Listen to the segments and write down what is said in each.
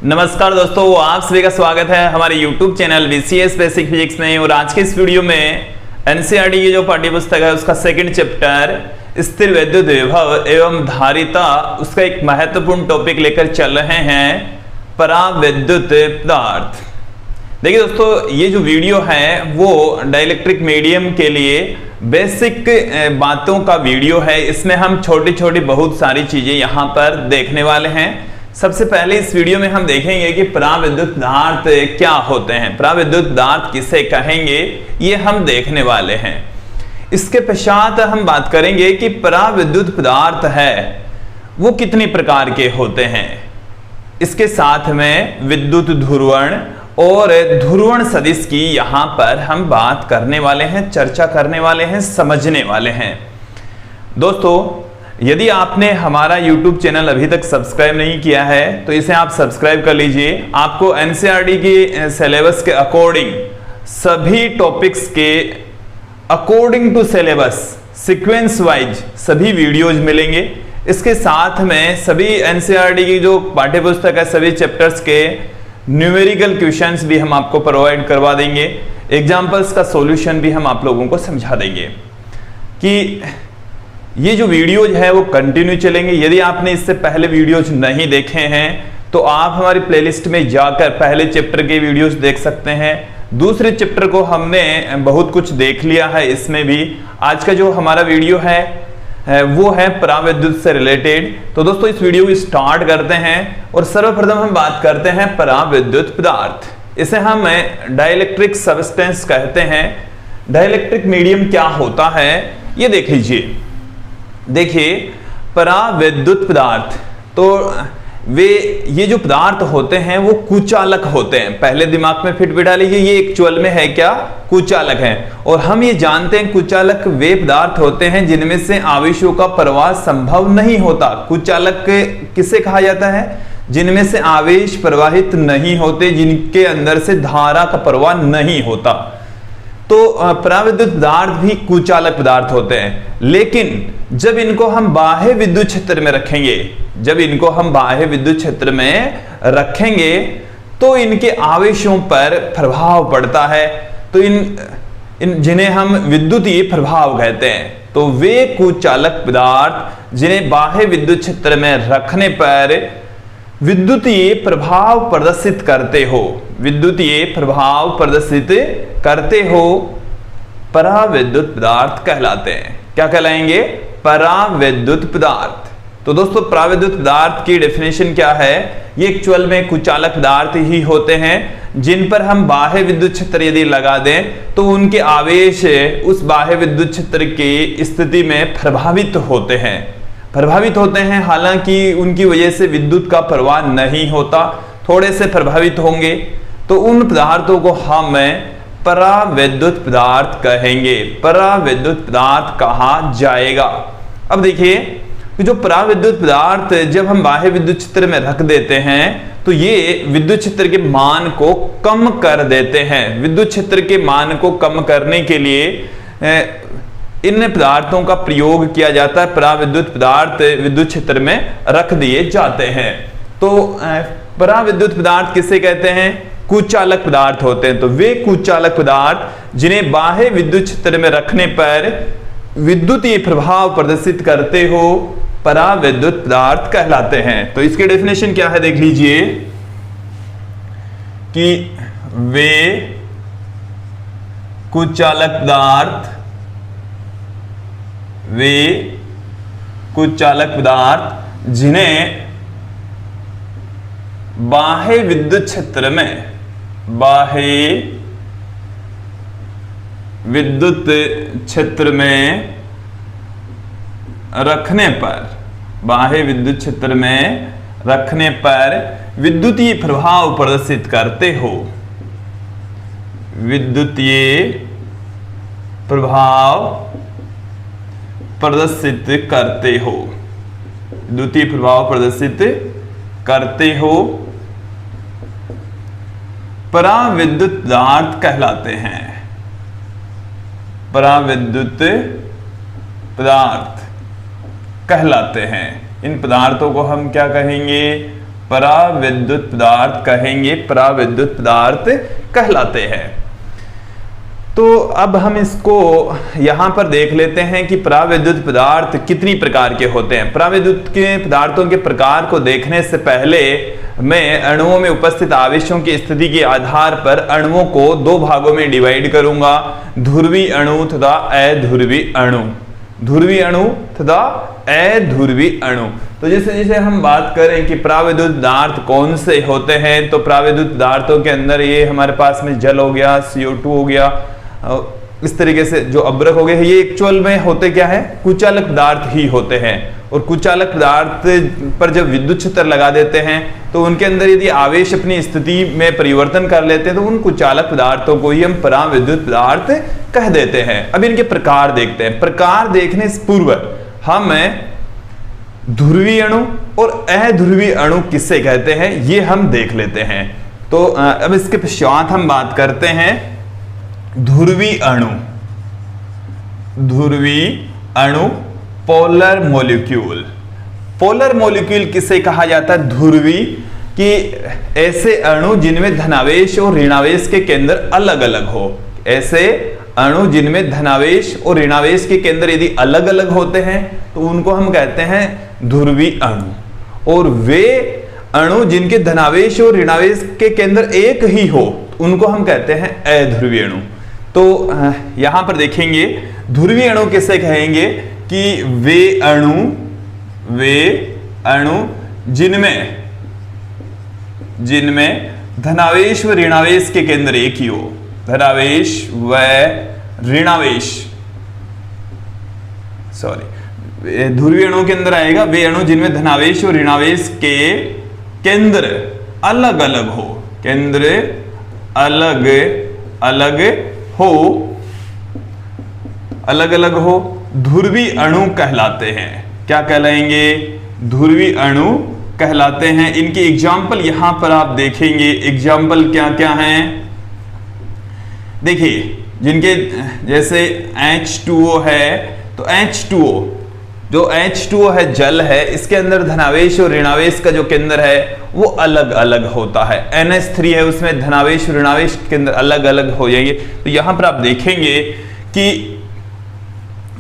नमस्कार दोस्तों, आप सभी का स्वागत है हमारे YouTube channel BCS basic physics में। और आज के इस वीडियो में NCERT की जो पाठ्य पुस्तक है उसका सेकंड चैप्टर स्थिर विद्युत विभव एवं धारिता, उसका एक महत्वपूर्ण टॉपिक लेकर चल रहे हैं, पराविद्युत पदार्थ। देखिए दोस्तों, ये जो वीडियो है वो डाइलेक्ट्रिक मीडियम के लिए बेसिक बातों का वीडियो है। इसमें हम छोटी छोटी बहुत सारी चीजें यहाँ पर देखने वाले हैं। सबसे पहले इस वीडियो में हम देखेंगे कि पराविद्युत पदार्थ क्या होते हैं, पराविद्युत पदार्थ किसे कहेंगे, ये हम देखने वाले हैं। इसके पश्चात हम बात करेंगे कि पराविद्युत पदार्थ है वो कितनी प्रकार के होते हैं। इसके साथ में विद्युत ध्रुवण और ध्रुवण सदिश की यहां पर हम बात करने वाले हैं, चर्चा करने वाले हैं, समझने वाले हैं। दोस्तों, यदि आपने हमारा YouTube चैनल अभी तक सब्सक्राइब नहीं किया है तो इसे आप सब्सक्राइब कर लीजिए। आपको NCERT की सिलेबस के अकॉर्डिंग सभी टॉपिक्स के according to syllabus sequence wise सभी वीडियोज मिलेंगे। इसके साथ में सभी NCERT की जो पाठ्य पुस्तक है सभी चैप्टर्स के न्यूमेरिकल क्वेश्चंस भी हम आपको प्रोवाइड करवा देंगे। एग्जाम्पल्स का सॉल्यूशन भी हम आप लोगों को समझा देंगे कि ये जो वीडियोज है वो कंटिन्यू चलेंगे। यदि आपने इससे पहले वीडियोज नहीं देखे हैं तो आप हमारी प्लेलिस्ट में जाकर पहले चैप्टर के वीडियोज देख सकते हैं। दूसरे चैप्टर को हमने बहुत कुछ देख लिया है, इसमें भी आज का जो हमारा वीडियो है वो है पराविद्युत से रिलेटेड। तो दोस्तों, इस वीडियो को स्टार्ट करते हैं और सर्वप्रथम हम बात करते हैं पराविद्युत पदार्थ। इसे हम डाइलेक्ट्रिक सब्सटेंस कहते हैं। डाइलेक्ट्रिक मीडियम क्या होता है ये देख लीजिए। देखिए, पराविद्युत पदार्थ तो ये जो पदार्थ होते हैं वो कुचालक होते हैं। पहले दिमाग में फिट बिठा लीजिए, ये एक्चुअल में है क्या, कुचालक है। और हम ये जानते हैं कुचालक वे पदार्थ होते हैं जिनमें से आवेशों का प्रवाह संभव नहीं होता। कुचालक किसे कहा जाता है? जिनमें से आवेश प्रवाहित नहीं होते, जिनके अंदर से धारा का प्रवाह नहीं होता। तो पराविद्युत पदार्थ भी कुचालक पदार्थ होते हैं। लेकिन जब इनको हम बाह्य विद्युत क्षेत्र में रखेंगे, जब इनको हम बाह्य विद्युत क्षेत्र में रखेंगे तो इनके आवेशों पर प्रभाव पड़ता है। तो इन जिन्हें हम विद्युतीय प्रभाव कहते हैं। तो वे कुचालक पदार्थ जिन्हें बाह्य विद्युत क्षेत्र में रखने पर विद्युतीय प्रभाव प्रदर्शित करते हो, विद्युतीय प्रभाव प्रदर्शित करते हो, पराविद्युत पदार्थ कहलाते हैं। क्या कहलाएंगे? पराविद्युत पदार्थ। तो दोस्तों, पराविद्युत पदार्थ की डेफिनेशन क्या है? ये एक्चुअल में कुचालक पदार्थ ही होते हैं जिन पर हम बाह्य विद्युत क्षेत्र यदि लगा दें तो उनके आवेश उस बाह्य विद्युत क्षेत्र की स्थिति में प्रभावित होते हैं। हालांकि उनकी वजह से विद्युत का प्रवाह नहीं होता, थोड़े से प्रभावित होंगे। तो उन पदार्थों को हम पराविद्युत पदार्थ कहेंगे, पराविद्युत पदार्थ कहा जाएगा। अब देखिए, जो पराविद्युत पदार्थ जब हम बाह्य विद्युत क्षेत्र में रख देते हैं तो ये विद्युत क्षेत्र के मान को कम कर देते हैं। विद्युत क्षेत्र के मान को कम करने के लिए इन पदार्थों का प्रयोग किया जाता है। पराविद्युत पदार्थ विद्युत क्षेत्र में रख दिए जाते हैं। तो पराविद्युत पदार्थ किसे कहते हैं? कुचालक पदार्थ होते हैं। तो वे कुचालक पदार्थ जिन्हें बाह्य विद्युत क्षेत्र में रखने पर विद्युतीय प्रभाव प्रदर्शित करते हो, पराविद्युत पदार्थ कहलाते हैं। तो इसकी डेफिनेशन क्या है देख लीजिए कि वे कुचालक पदार्थ जिन्हें बाह्य विद्युत क्षेत्र में रखने पर विद्युतीय प्रभाव प्रदर्शित करते हो, विद्युतीय प्रभाव प्रदर्शित करते हो, पराविद्युत पदार्थ कहलाते हैं। पराविद्युत पदार्थ कहलाते हैं। इन पदार्थों को हम क्या कहेंगे? पराविद्युत पदार्थ कहेंगे, पराविद्युत पदार्थ कहलाते हैं। तो अब हम इसको यहां पर देख लेते हैं कि पराविद्युत पदार्थ कितनी प्रकार के होते हैं। पराविद्युत के पदार्थों के प्रकार को देखने से पहले मैं अणुओं में उपस्थित आवेशों की स्थिति के आधार पर अणुओं को दो भागों में डिवाइड करूंगा, ध्रुवीय अणु तथा अध्रुवीय अणु, ध्रुवीय अणु तथा अध्रुवीय अणु। तो जैसे जैसे हम बात करें कि पराविद्युत पदार्थ कौन से होते हैं, तो पराविद्युत पदार्थों के अंदर ये हमारे पास में जल हो गया, CO2 हो गया, इस तरीके से जो अब्रक हो गए, ये एक्चुअल में होते क्या है, कुचालक पदार्थ ही होते हैं। और कुचालक पदार्थ पर जब विद्युत क्षेत्र लगा देते हैं तो उनके अंदर यदि आवेश अपनी स्थिति में परिवर्तन कर लेते हैं तो उन कुचालक पदार्थों को ही हम पराविद्युत पदार्थ कह देते हैं। अब इनके प्रकार देखते हैं। प्रकार देखने से पूर्व हम ध्रुवीय अणु और अध्रुवीय अणु किससे कहते हैं ये हम देख लेते हैं। तो अब इसके पश्चात हम बात करते हैं ध्रुवीय अणु। ध्रुवीय अणु, पोलर मॉलिक्यूल। पोलर मॉलिक्यूल किसे कहा जाता है, ध्रुवीय, कि ऐसे अणु जिनमें धनावेश और ऋणावेश के केंद्र अलग अलग हो। ऐसे अणु जिनमें धनावेश और ऋणावेश के केंद्र यदि अलग अलग होते हैं तो उनको हम कहते हैं ध्रुवीय अणु। और वे अणु जिनके धनावेश और ऋणावेश के केंद्र एक ही हो उनको हम कहते हैं अध्रुवीय अणु। तो यहां पर देखेंगे ध्रुवीय अणु किसे कहेंगे कि वे अणु जिनमें धनावेश व ऋणावेश के केंद्र एक ही हो। धनावेश व ऋणावेश, सॉरी, ध्रुवीय अणु के अंदर आएगा वे अणु जिनमें धनावेश और ऋणावेश के केंद्र अलग अलग हो। केंद्र अलग अलग हो, ध्रुवीय अणु कहलाते हैं। क्या कहलाएंगे, ध्रुवीय अणु कहलाते हैं। इनके एग्जाम्पल यहां पर आप देखेंगे। एग्जाम्पल क्या क्या हैं, देखिए, जिनके जैसे H2O है, तो H2O, जो H2O है जल है, इसके अंदर धनावेश और ऋणावेश का जो केंद्र है वो अलग अलग होता है। NH3 है, उसमें धनावेश और ऋणावेश के केंद्र अलग अलग हो जाएंगे। तो यहां पर आप देखेंगे कि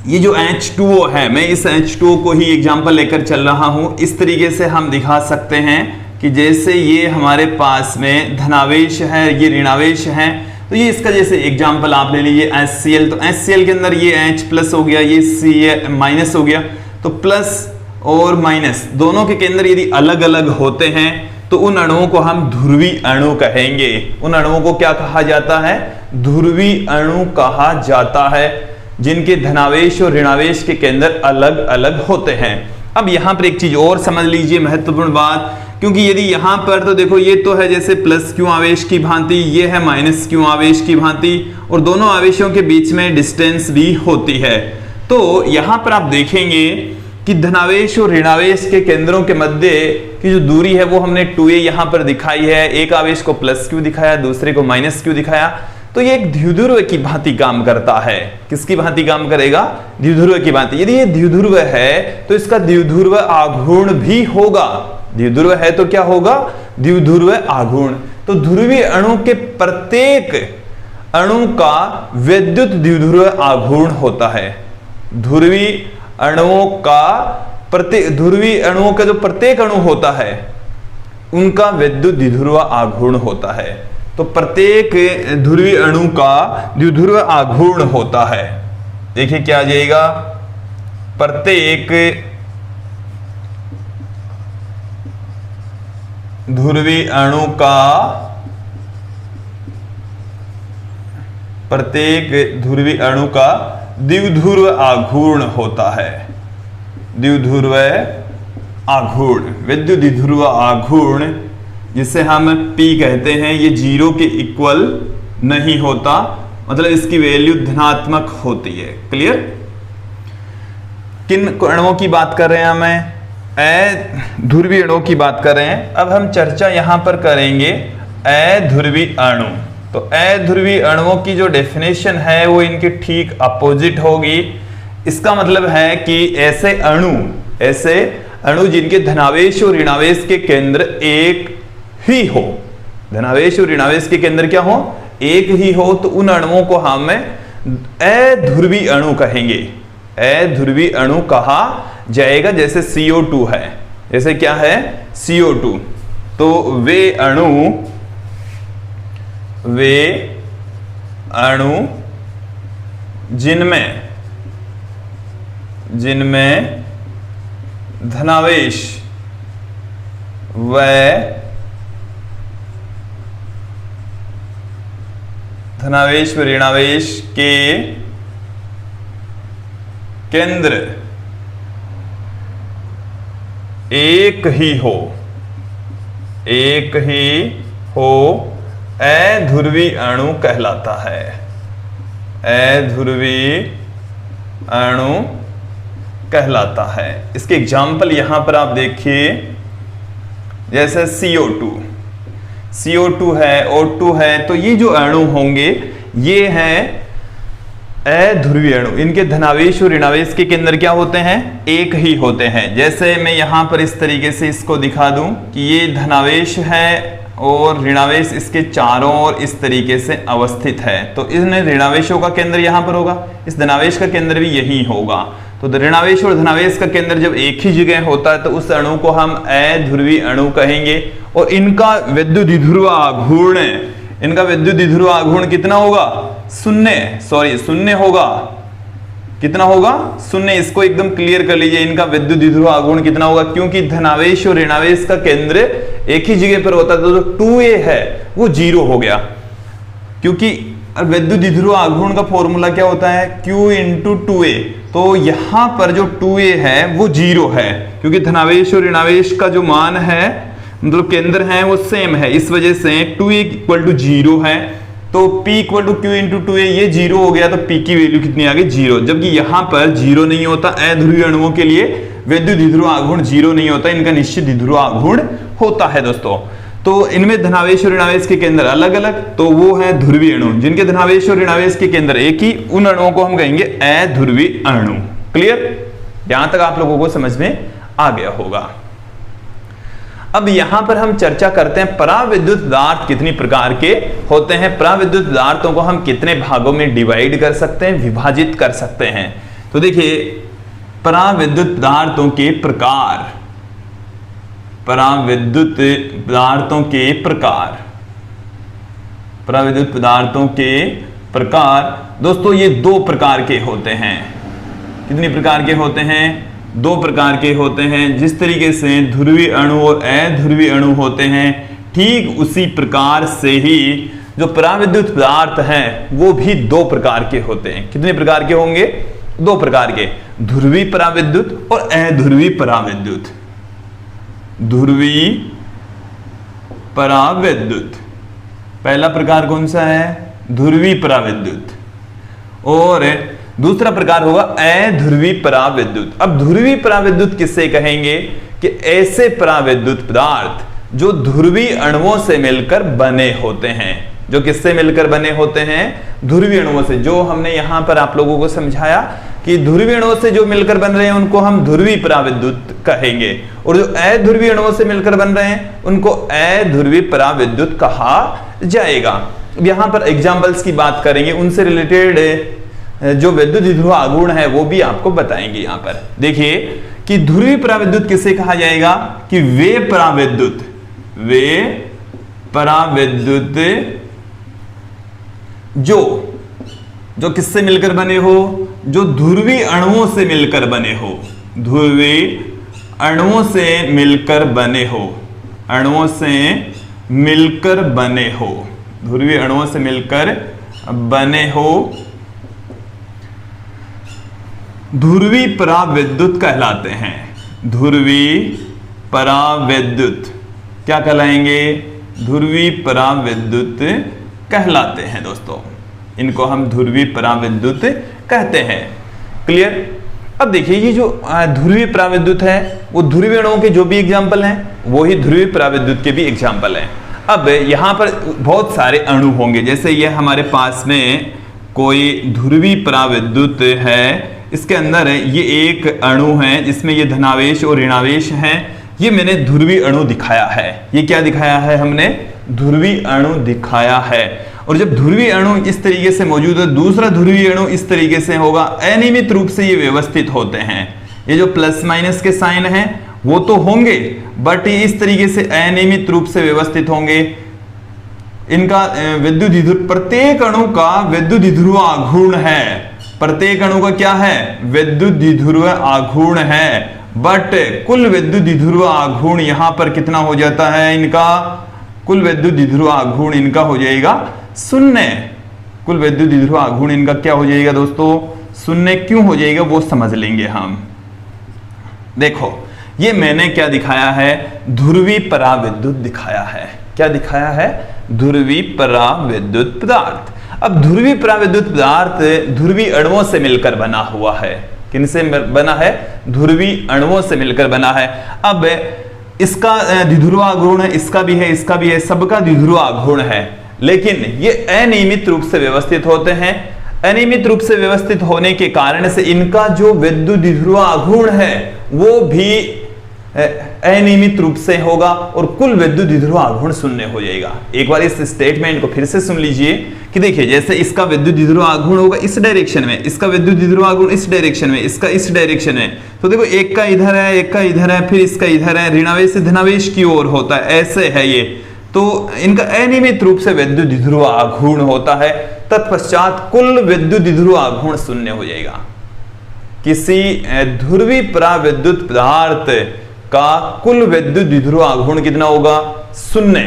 ये जो H2O है, मैं इस H2O को ही एग्जाम्पल लेकर चल रहा हूं। इस तरीके से हम दिखा सकते हैं कि जैसे ये हमारे पास में धनावेश है, ये ऋणावेश है, तो ये इसका जैसे एग्जाम्पल आप ले लीजिए HCl। तो HCl के अंदर ये H प्लस हो गया, ये C माइनस हो गया। तो प्लस और माइनस दोनों के केंद्र यदि अलग अलग होते हैं तो उन अणुओं को हम ध्रुवीय अणु कहेंगे। उन अणुओं को क्या कहा जाता है, ध्रुवीय अणु कहा जाता है, जिनके धनावेश और ऋणावेश के केंद्र अलग अलग होते हैं। अब यहां पर एक चीज और समझ लीजिए, महत्वपूर्ण बात, क्योंकि यदि यहां पर तो देखो ये तो है जैसे प्लस क्यू आवेश की भांति, ये है माइनस क्यू आवेश की भांति, और दोनों आवेशों के बीच में डिस्टेंस भी होती है। तो यहां पर आप देखेंगे कि धनावेश और ऋणावेश के केंद्रों के मध्य की जो दूरी है वो हमने 2a यहां पर दिखाई है। एक आवेश को प्लस क्यू दिखाया, दूसरे को माइनस क्यू दिखाया। तो ये एक द्विध्रुव की भांति काम करता है। किसकी भांति काम करेगा, द्विध्रुव की भांति। यदि ये द्विध्रुव है तो इसका द्विध्रुव आघूर्ण भी होगा। द्विध्रुव है तो क्या होगा, द्विध्रुव आघूर्ण। तो ध्रुवीय अणु के प्रत्येक अणु का विद्युत द्विध्रुव आघूर्ण होता है। ध्रुवीय अणुओं का जो प्रत्येक अणु होता है उनका विद्युत द्विध्रुव आघूर्ण होता है। तो प्रत्येक ध्रुवीय अणु का द्विध्रुव आघूर्ण होता है। देखिए क्या आ जाएगा, प्रत्येक ध्रुवीय अणु का द्विध्रुव आघूर्ण होता है। द्विध्रुव आघूर्ण, विद्युत द्विध्रुव आघूर्ण, जिसे हम P कहते हैं, ये 0 के इक्वल नहीं होता, मतलब इसकी वैल्यू धनात्मक होती है। क्लियर। किन अणुओं की बात कर रहे हैं, हमें अध्रुवीय अणुओं की बात कर रहे हैं। अब हम चर्चा यहां पर करेंगे अध्रुवीय अणु। तो अध्रुवीय अणुओं की जो डेफिनेशन है वो इनकी ठीक अपोजिट होगी। इसका मतलब है कि ऐसे अणु जिनके धनावेश और ऋणावेश के केंद्र एक ही हो, धनावेश और ऋणावेश के केंद्र क्या हो, एक ही हो, तो उन अणुओं को हम अध्रुवी अणु कहेंगे, अध्रुवी अणु कहा जाएगा। जैसे CO2 है, जैसे क्या है CO2, तो वे अणु जिनमें धनावेश व ऋणावेश के केंद्र एक ही हो, अध्रुवी अणु कहलाता है, अध्रुवी अणु कहलाता है। इसके एग्जाम्पल यहां पर आप देखिए, जैसे CO2 है, O2 है, तो ये जो अणु होंगे ये हैं अध्रुवी अणु, इनके धनावेश और ऋणावेश के केंद्र क्या होते हैं, एक ही होते हैं। जैसे मैं यहां पर इस तरीके से इसको दिखा दूं कि ये धनावेश है और ऋणावेश इसके चारों ओर इस तरीके से अवस्थित है, तो इन ऋणावेशों का केंद्र यहां पर होगा, इस धनावेश का केंद्र भी यही होगा। तो ऋणावेश और धनावेश का केंद्र जब एक ही जगह होता है तो उस अणु को हम अध्रुवी अणु कहेंगे। और इनका विद्युत द्विध्रुव आघूर्ण, इनका विद्युत द्विध्रुव आघूर्ण कितना होगा, शून्य होगा। कितना होगा, शून्य। इसको एकदम क्लियर कर लीजिए, इनका विद्युत द्विध्रुव आघूर्ण कितना होगा, क्योंकि धनावेश और ऋणावेश का केंद्र एक ही जगह पर होता है, तो जो 2a है वो 0 हो गया, क्योंकि विद्युत द्विध्रुव आघूर्ण का फॉर्मूला क्या होता है, Q × 2a। तो यहां पर जो 2a है वो 0 है, क्योंकि धनावेश और ऋणावेश का जो मान है, मतलब केंद्र है, वो सेम है, इस वजह से 2a = 0 है। तो P = Q × 2a, ये 0 हो गया, तो P की वैल्यू कितनी आ गई, 0। जबकि यहां पर 0 नहीं होता, अध्रुवी अणुओं के लिए विद्युत द्विध्रुव आघूर्ण 0 नहीं होता, इनका निश्चित द्विध्रुव आघूर्ण होता है दोस्तों। तो इनमें धनावेश और ऋणावेश के केंद्र अलग अलग, तो वो है ध्रुवी अणु, जिनके धनावेश और ऋणावेश के केंद्र एक ही, उन अणुओं को हम कहेंगे अध्रुवी अणु। क्लियर, यहां तक आप लोगों को समझ में आ गया होगा। अब यहां पर हम चर्चा करते हैं पराविद्युत पदार्थ कितनी प्रकार के होते हैं, पराविद्युत पदार्थों को हम कितने भागों में डिवाइड कर सकते हैं, विभाजित कर सकते हैं। तो देखिए, पराविद्युत पदार्थों के प्रकार, पराविद्युत पदार्थों के प्रकार, पराविद्युत पदार्थों के प्रकार दोस्तों ये 2 प्रकार के होते हैं। कितनी प्रकार के होते हैं, 2 प्रकार के होते हैं। जिस तरीके से ध्रुवीय अणु और अध्रुवीय अणु होते हैं, ठीक उसी प्रकार से ही जो पराविद्युत पदार्थ हैं वो भी 2 प्रकार के होते हैं। कितने प्रकार के होंगे, 2 प्रकार के, ध्रुवीय पराविद्युत और अध्रुवीय पराविद्युत। ध्रुवीय पराविद्युत पहला प्रकार कौन सा है, ध्रुवीय पराविद्युत, और दूसरा प्रकार होगा अध्रुवीय पराविद्युत। अब ध्रुवीय पराविद्युत किससे कहेंगे कि ऐसे पराविद्युत पदार्थ जो ध्रुवीय अणुओं से मिलकर बने होते हैं। जो किससे मिलकर बने होते हैं, ध्रुवीय अणुओं से। जो हमने यहां पर आप लोगों को समझाया कि ध्रुवीय अणुओं से जो मिलकर बन रहे हैं उनको हम ध्रुवीय पराविद्युत कहेंगे, और जो अध्रुवीय अणुओं से मिलकर बन रहे हैं उनको अध्रुवीय पराविद्युत कहा जाएगा। अब यहां पर एग्जाम्पल्स की बात करेंगे, उनसे रिलेटेड जो विद्युत द्विध्रुव आघूर्ण है वो भी आपको बताएंगे। यहां पर देखिए कि ध्रुवीय पराविद्युत किसे कहा जाएगा कि वे पराविद्युत जो किससे मिलकर बने हो, जो ध्रुवीय अणुओं से मिलकर बने हो, ध्रुवीय अणुओं से मिलकर बने हो, अणुओं से मिलकर बने हो, ध्रुवीय अणुओं से मिलकर बने हो, ध्रुवीय पराविद्युत कहलाते हैं। ध्रुवीय पराविद्युत क्या कहलाएंगे, ध्रुवीय पराविद्युत कहलाते हैं दोस्तों। इनको हम ध्रुवीय पराविद्युत कहते हैं। क्लियर। अब देखिए ये जो ध्रुवीय पराविद्युत है वो ध्रुवीय अणुओं के जो भी एग्जाम्पल हैं वो ही ध्रुवीय पराविद्युत के भी एग्जाम्पल हैं। अब यहां पर बहुत सारे अणु होंगे, जैसे ये हमारे पास में कोई ध्रुवीय पराविद्युत है, इसके अंदर ये एक अणु है जिसमें ये धनावेश और ऋणावेश हैं। ये मैंने ध्रुवीय अणु दिखाया है। ये क्या दिखाया है? हमने ध्रुवीय अणु दिखाया है। और जब ध्रुवीय अणु इस तरीके से मौजूद है, दूसरा ध्रुवीय अणु इस तरीके से होगा। अनियमित रूप से ये व्यवस्थित होते हैं। ये जो प्लस माइनस के साइन हैं वो तो होंगे, बट ये इस तरीके से अनियमित रूप से व्यवस्थित होंगे। इनका विद्युत द्विध्रुव, प्रत्येक अणु का विद्युत द्विध्रुव आघूर्ण है। प्रत्येक अणु का क्या है? विद्युत द्विध्रुव आघूर्ण है। बट कुल विद्युत द्विध्रुव आघूर्ण यहां पर कितना हो जाता है? इनका कुल विद्युत द्विध्रुव आघूर्ण इनका हो जाएगा 0। कुल विद्युत द्विध्रुव आघूर्ण इनका क्या हो जाएगा दोस्तों? 0। क्यों हो जाएगा वो समझ लेंगे हम। देखो, ये मैंने क्या दिखाया है? ध्रुवीय पराविद्युत दिखाया है। क्या दिखाया है? ध्रुवीय पराविद्युत पदार्थ। अब ध्रुवीय पराविद्युत पदार्थ ध्रुवीय अणुओं से मिलकर बना हुआ है। किनसे बना है? ध्रुवीय अणुओं से मिलकर बना है। अब इसका द्विध्रुव आघूर्ण है, इसका भी है, इसका भी है, सबका द्विध्रुव आघूर्ण है, लेकिन ये अनियमित रूप से व्यवस्थित होते हैं। अनियमित रूप से व्यवस्थित होने के कारण से इनका जो विद्युत द्विध्रुव आघूर्ण है वो भी अनियमित रूप से होगा और कुल विद्युत द्विध्रुव आघूर्ण 0 हो जाएगा। एक बार इस स्टेटमेंट को फिर से सुन लीजिए कि देखिए, जैसे इसका विद्युत द्विध्रुव आघूर्ण होगा इस डायरेक्शन में, इसका विद्युत द्विध्रुव आघूर्ण इस डायरेक्शन में, इसका इस डायरेक्शन में, तो देखो एक का इधर है, एक का इधर है, फिर इसका इधर है, ऋणावेश से धनावेश की ओर होता है, ऐसे है ये। तो इनका अनियमित रूप से विद्युत द्विध्रुव आघूर्ण होता है। तत्पश्चात कुल विद्युत द्विध्रुव आघूर्ण 0 हो जाएगा। किसी ध्रुवीय पराविद्युत पदार्थ का कुल विद्युत द्विध्रुव आघूर्ण कितना होगा? 0।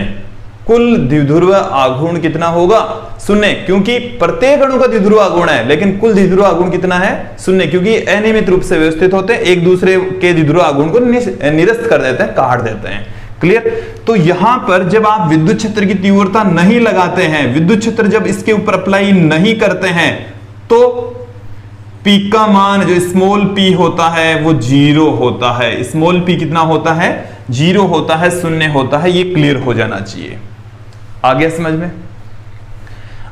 कुल द्विध्रुव आघूर्ण कितना होगा? 0, क्योंकि प्रत्येक अणु का द्विध्रुव आघूर्ण है, लेकिन कुल द्विध्रुव आघूर्ण कितना है? 0, क्योंकि अनियमित रूप से व्यवस्थित होते हैं, एक दूसरे के द्विध्रुव आघूर्ण को निरस्त कर देते हैं, काट देते हैं। क्लियर? तो यहां पर जब आप विद्युत क्षेत्र की तीव्रता नहीं लगाते हैं, विद्युत क्षेत्र जब इसके ऊपर अप्लाई नहीं करते हैं, तो पी का मान जो स्मॉल पी होता है वो 0 होता है। स्मॉल पी कितना होता है? 0 होता है, 0 होता है। ये क्लियर हो जाना चाहिए। आ गया समझ में?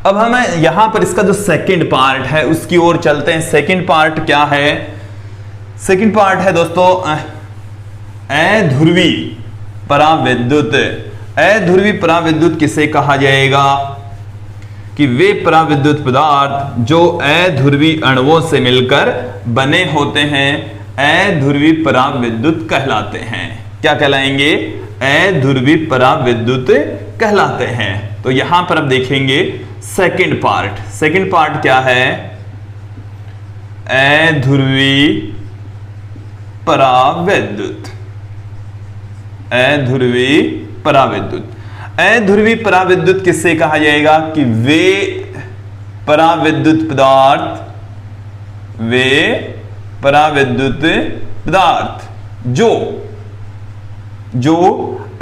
अब हम यहां पर इसका जो सेकंड पार्ट है उसकी ओर चलते हैं। सेकंड पार्ट क्या है? सेकंड पार्ट है दोस्तों अध्रुवीय पराविद्युत। अध्रुवीय पराविद्युत किसे कहा जाएगा? कि वे पराविद्युत पदार्थ जो अध्रुवीय अणुओं से मिलकर बने होते हैं अध्रुवीय पराविद्युत कहलाते हैं। क्या कहलाएंगे? अध्रुवीय पराविद्युत कहलाते हैं। तो यहां पर अब देखेंगे सेकंड पार्ट। सेकंड पार्ट क्या है? अध्रुवीय पराविद्युत। अध्रुवीय पराविद्युत। अध्रुवीय पराविद्युत किससे कहा जाएगा? कि वे पराविद्युत पदार्थ, वे पराविद्युत पदार्थ जो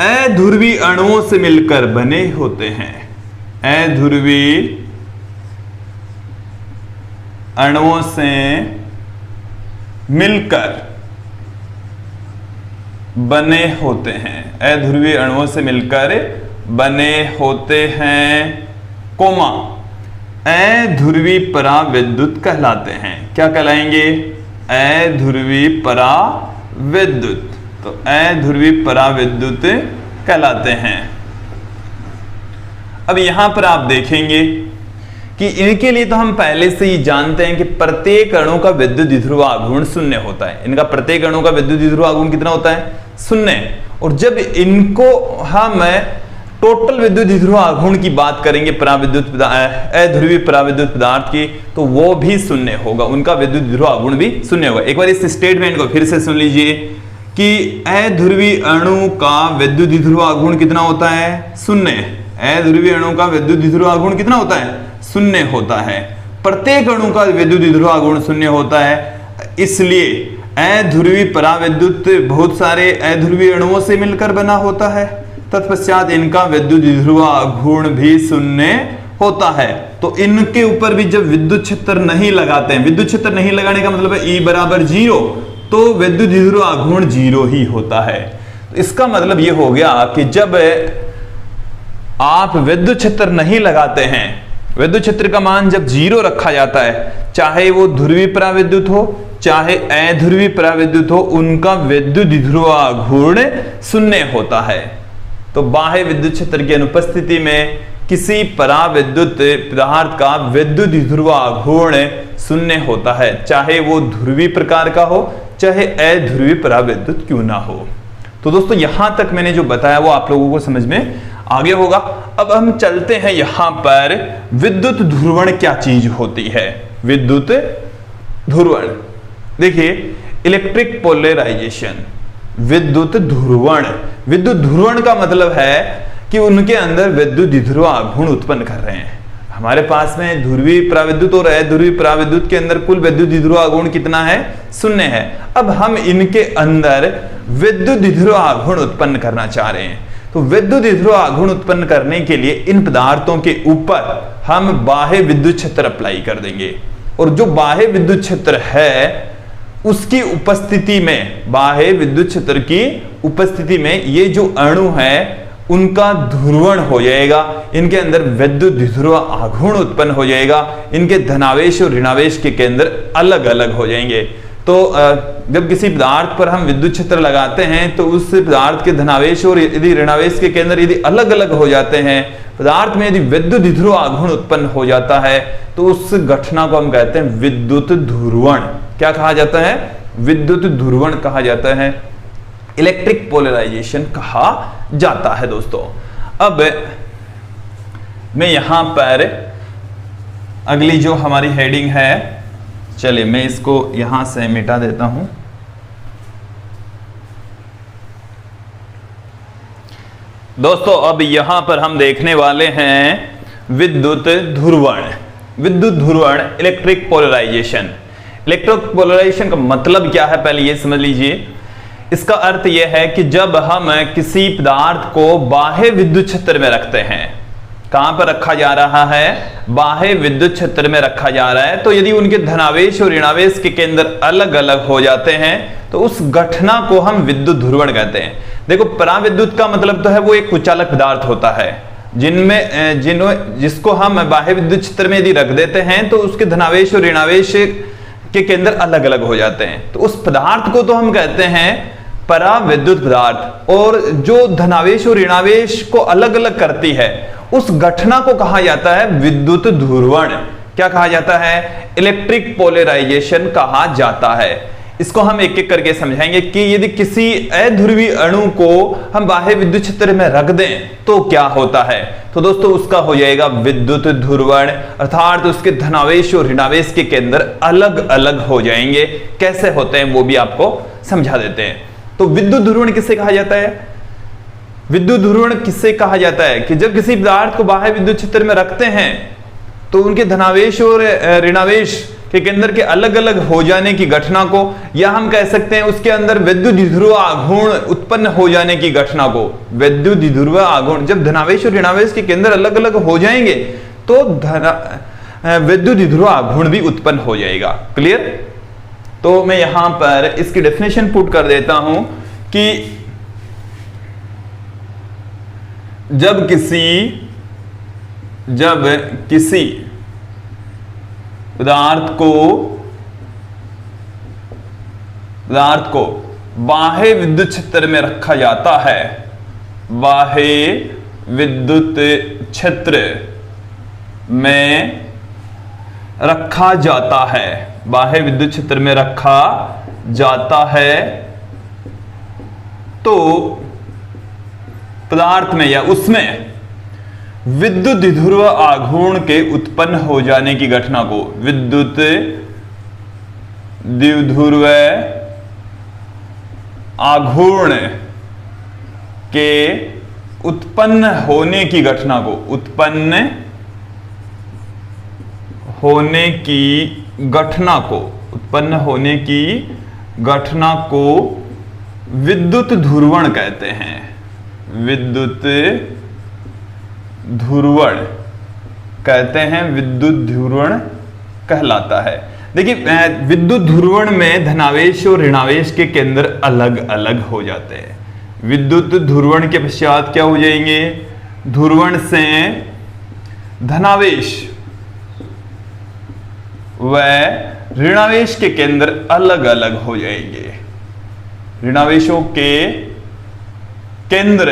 अध्रुवीय अणुओं से मिलकर बने होते हैं। अध्रुवीय अणुओं से मिलकर बने होते हैं। अध्रुवीय अणुओं से मिलकर बने होते हैं, कोमा अध्रुवीय पराविद्युत कहलाते हैं। क्या कहलाएंगे? अध्रुवीय पराविद्युत। तो अध्रुवीय पराविद्युत कहलाते हैं। अब यहां पर आप देखेंगे कि इनके लिए तो हम पहले से ही जानते हैं कि प्रत्येक अणु का विद्युत द्विध्रुव आघूर्ण 0 होता है। इनका प्रत्येक अणु का विद्युत द्विध्रुव आघूर्ण कितना होता है? 0। और जब इनको हम टोटल विद्युत द्विध्रुव आघूर्ण की बात करेंगे अध्रुवीय पराविद्युत पदार्थ की, तो वो भी 0 होगा। उनका विद्युत द्विध्रुव आघूर्ण भी 0 होगा। एक बार इस स्टेटमेंट को फिर से सुन लीजिए कि अध्रुवीय अणु का विद्युत द्विध्रुव आघूर्ण कितना होता है? 0। अध्रुवीय अणु का विद्युत द्विध्रुव आघूर्ण कितना होता है? 0 होता है। प्रत्येक अणु का विद्युत द्विध्रुव आघूर्ण 0 होता है। इसलिए अध्रुवीय पराविद्युत बहुत सारे अध्रुवीय अणुओं से मिलकर बना होता है। तत्पश्चात इनका विद्युत द्विध्रुव आघूर्ण भी 0 होता है। तो इनके ऊपर भी जब विद्युत क्षेत्र नहीं लगाते हैं, विद्युत क्षेत्र नहीं लगाने का मतलब है E बराबर 0, तो विद्युत द्विध्रुव आघूर्ण 0 ही होता है। तो इसका मतलब यह हो गया कि जब आप विद्युत क्षेत्र नहीं लगाते हैं विद्युत क्षेत्र का मान जब 0 रखा जाता है, चाहे वो ध्रुवीय पराविद्युत हो चाहे अध्रुवीय पराविद्युत हो, उनका विद्युत ध्रुवाघूर्ण शून्य होता है। तो बाह्य विद्युत क्षेत्र की अनुपस्थिति में किसी पराविद्युत पदार्थ का विद्युत ध्रुवाघूर्ण शून्य होता है, चाहे वो ध्रुवीय प्रकार का हो चाहे अध्रुवीय पराविद्युत क्यों ना हो। तो दोस्तों यहां तक मैंने जो बताया वो आप लोगों को समझ में आ गया होगा। अब हम चलते हैं यहां पर विद्युत ध्रुवण क्या चीज होती है। विद्युत ध्रुवण, देखिए इलेक्ट्रिक पोलराइजेशन, विद्युत ध्रुवण। विद्युत ध्रुवण का मतलब है कि उनके अंदर विद्युत ध्रुवाघूर्ण उत्पन्न कर रहे हैं। हमारे पास में ध्रुवीय पराविद्युत और अध्रुवीय पराविद्युत के अंदर कुल विद्युत ध्रुवाघूर्ण कितना है? 0 है। अब हम इनके अंदर विद्युत ध्रुवाघूर्ण उत्पन्न करना चाह रहे हैं। तो विद्युत ध्रुवाघूर्ण उत्पन्न करने के लिए इन पदार्थों के ऊपर हम बाह्य विद्युत क्षेत्र अप्लाई कर देंगे, और जो बाह्य विद्युत क्षेत्र है उसकी उपस्थिति में, बाह्य विद्युत क्षेत्र की उपस्थिति में ये जो अणु है उनका ध्रुवण हो जाएगा, इनके अंदर विद्युत ध्रुवाघूर्ण उत्पन्न हो जाएगा, इनके धनावेश और ऋणावेश के केंद्र अलग अलग हो जाएंगे। तो जब किसी पदार्थ पर हम विद्युत क्षेत्र लगाते हैं तो उस पदार्थ के धनावेश और यदि ऋणावेश के केंद्र यदि अलग अलग हो जाते हैं, पदार्थ में यदि विद्युत ध्रुवाघूर्ण उत्पन्न हो जाता है, तो उस घटना को हम कहते हैं विद्युत ध्रुवण। क्या कहा जाता है? विद्युत ध्रुवण कहा जाता है, इलेक्ट्रिक पोलराइजेशन कहा जाता है। दोस्तों अब मैं यहां पर अगली जो हमारी हेडिंग है, चलिए मैं इसको यहां से मिटा देता हूं। दोस्तों अब यहां पर हम देखने वाले हैं विद्युत ध्रुवण। विद्युत ध्रुवण, इलेक्ट्रिक पोलराइजेशन। इलेक्ट्रिक पोलराइजेशन का मतलब क्या है पहले ये समझ लीजिए। इसका अर्थ यह है कि जब हम किसी पदार्थ को बाह्य विद्युत क्षेत्र में रखते हैं, कहां पर रखा जा रहा है? बाह्य विद्युत क्षेत्र में रखा जा रहा है, तो यदि उनके धनावेश और ऋणावेश के केंद्र अलग अलग हो जाते हैं तो उस घटना को हम विद्युत ध्रुवण कहते हैं। देखो पराविद्युत का मतलब तो है वो एक कुचालक पदार्थ होता है जिसको हम बाह्य विद्युत क्षेत्र में यदि रख देते हैं तो उसके धनावेश और ऋणावेश के केंद्र अलग अलग हो जाते हैं। तो उस पदार्थ को तो हम कहते हैं पराविद्युत पदार्थ, और जो धनावेश और ऋणावेश को अलग अलग करती है उस घटना को कहा जाता है विद्युत ध्रुवण। क्या कहा जाता है? इलेक्ट्रिक पोलराइजेशन कहा जाता है। इसको हम एक एक करके समझाएंगे कि यदि किसी अध्रुवीय अणु को हम बाह्य विद्युत क्षेत्र में रख दें तो क्या होता है। तो दोस्तों उसका हो जाएगा विद्युत ध्रुवण, अर्थात उसके धनावेश और ऋणावेश के केंद्र अलग अलग हो जाएंगे। कैसे होते हैं वो भी आपको समझा देते हैं। तो विद्युत ध्रुवण किसे कहा जाता है? विद्युत ध्रुवण किससे कहा जाता है कि जब किसी पदार्थ को बाह्य विद्युत क्षेत्र में रखते हैं तो उनके धनावेश और ऋणावेश के केंद्र के अलग अलग हो जाने की घटना को, या हम कह सकते हैं उसके अंदर विद्युत ध्रुवाघूर्ण उत्पन्न हो जाने की घटना को, विद्युत ध्रुवाघूर्ण, जब धनावेश और ऋणावेश के केंद्र अलग अलग हो जाएंगे तो विद्युत ध्रुवाघूर्ण भी उत्पन्न हो जाएगा। क्लियर? तो मैं यहां पर इसकी डेफिनेशन पुट कर देता हूं कि जब किसी पदार्थ को बाह्य विद्युत क्षेत्र में रखा जाता है, बाह्य विद्युत क्षेत्र में रखा जाता है, बाह्य विद्युत क्षेत्र में रखा जाता है, तो पदार्थ में या उसमें विद्युत ध्रुवाघूर्ण के उत्पन्न हो जाने की घटना को, विद्युत द्विध्रुव आघूर्ण के उत्पन्न होने की घटना को, उत्पन्न होने की घटना को, उत्पन्न होने की घटना को विद्युत ध्रुवण कहते हैं। विद्युत ध्रुवण कहते हैं, विद्युत ध्रुवण कहलाता है। देखिए विद्युत ध्रुवण में धनावेश और ऋणावेश के केंद्र अलग अलग हो जाते हैं। विद्युत ध्रुवण के पश्चात क्या हो जाएंगे? ध्रुवण से धनावेश वह ऋणावेश के केंद्र अलग अलग हो जाएंगे। ऋणावेशों के केंद्र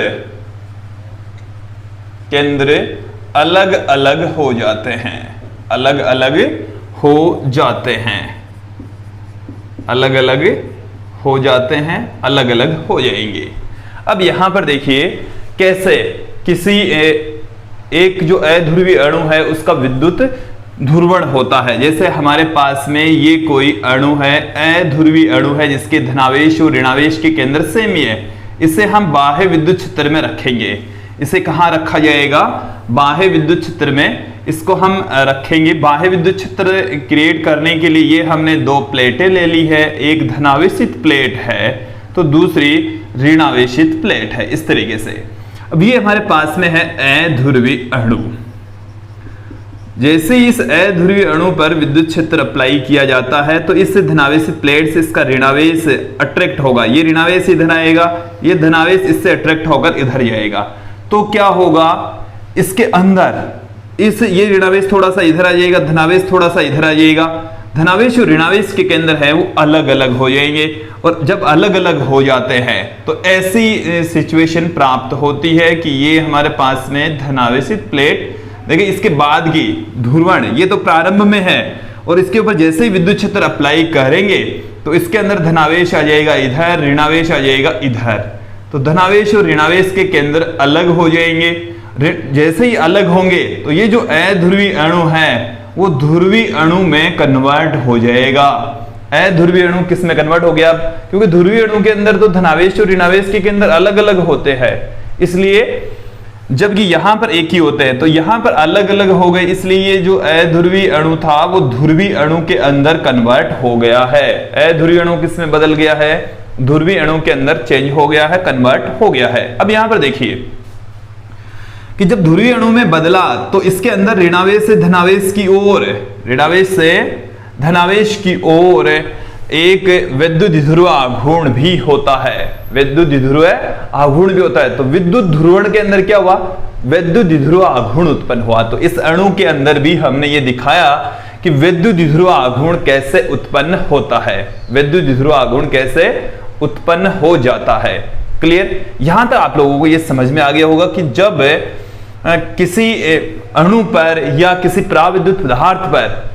अलग अलग हो जाते हैं, अलग अलग हो जाते हैं, अलग अलग हो जाते हैं, अलग अलग हो जाएंगे। अब यहां पर देखिए कैसे किसी एक जो अध्रुवीय अणु है उसका विद्युत ध्रुवण होता है। जैसे हमारे पास में ये कोई अणु है, अध्रुवीय अणु है, जिसके धनावेश और ऋणावेश के केंद्र सेम ही है। इसे हम बाह्य विद्युत क्षेत्र में रखेंगे। इसे कहां रखा जाएगा? बाह्य विद्युत क्षेत्र में इसको हम रखेंगे। बाह्य विद्युत क्षेत्र क्रिएट करने के लिए ये हमने दो प्लेटें ले ली है, एक धनावेशित प्लेट है तो दूसरी ऋणावेशित प्लेट है, इस तरीके से। अब ये हमारे पास में है अध्रुवीय अणु। जैसे इस अध्रुवीय अणु पर विद्युत क्षेत्र अप्लाई किया जाता है तो इस धनावेशित प्लेट से इसका ऋणावेश अट्रैक्ट होगा। ये ऋणावेश इधर आएगा, ये धनावेश इससे अट्रैक्ट होकर इधर जाएगा। तो क्या होगा, इसके अंदर ये ऋणावेश थोड़ा सा इधर आ जाएगा, धनावेश थोड़ा सा इधर आ जाएगा। धनावेश और ऋणावेश के केंद्र है वो अलग अलग हो जाएंगे। और जब अलग अलग हो जाते हैं तो ऐसी सिचुएशन प्राप्त होती है कि ये हमारे पास में धनावेशित प्लेट, देखिए इसके बाद की ध्रुवण ये तो प्रारंभ में है और इसके ऊपर जैसे ही विद्युत क्षेत्र अप्लाई करेंगे तो इसके अंदर धनावेश आ जाएगा इधर, ऋणावेश आ जाएगा इधर। तो धनावेश और ऋणावेश के केंद्र अलग हो जाएंगे। जैसे ही अलग होंगे तो ये जो अध्रुवीय अणु है वो ध्रुवीय अणु में कन्वर्ट हो जाएगा। अध्रुवीय अणु किस में कन्वर्ट हो गया? क्योंकि ध्रुवीय अणु के अंदर तो धनावेश और ऋणावेश के केंद्र अलग अलग होते हैं, इसलिए जबकि यहां पर एक ही होते हैं तो यहां पर अलग अलग हो गए, इसलिए ये जो अध्रुवीय अणु था वो ध्रुवीय अणु के अंदर कन्वर्ट हो गया है। अध्रुवीय अणु किस में बदल गया है? ध्रुवीय अणु के अंदर चेंज हो गया है, कन्वर्ट हो गया है। अब यहां पर देखिए कि जब ध्रुवीय अणु में बदला तो इसके अंदर ऋणावेश से धनावेश की ओर, ऋणावेश से धनावेश की ओर एक विद्युत ध्रुव आघूर्ण भी होता है। विद्युत ध्रुव आघूर्ण भी होता है। तो विद्युत ध्रुवण के अंदर क्या हुआ? विद्युत ध्रुव आघूर्ण उत्पन्न हुआ। तो इस अणु के अंदर भी हमने ये दिखाया कि विद्युत ध्रुव आघूर्ण कैसे उत्पन्न होता है, विद्युत ध्रुव आघूर्ण कैसे उत्पन्न हो जाता है। क्लियर? यहां तक आप लोगों को ये समझ में आ गया होगा कि जब किसी अणु पर या किसी पराविद्युत पदार्थ पर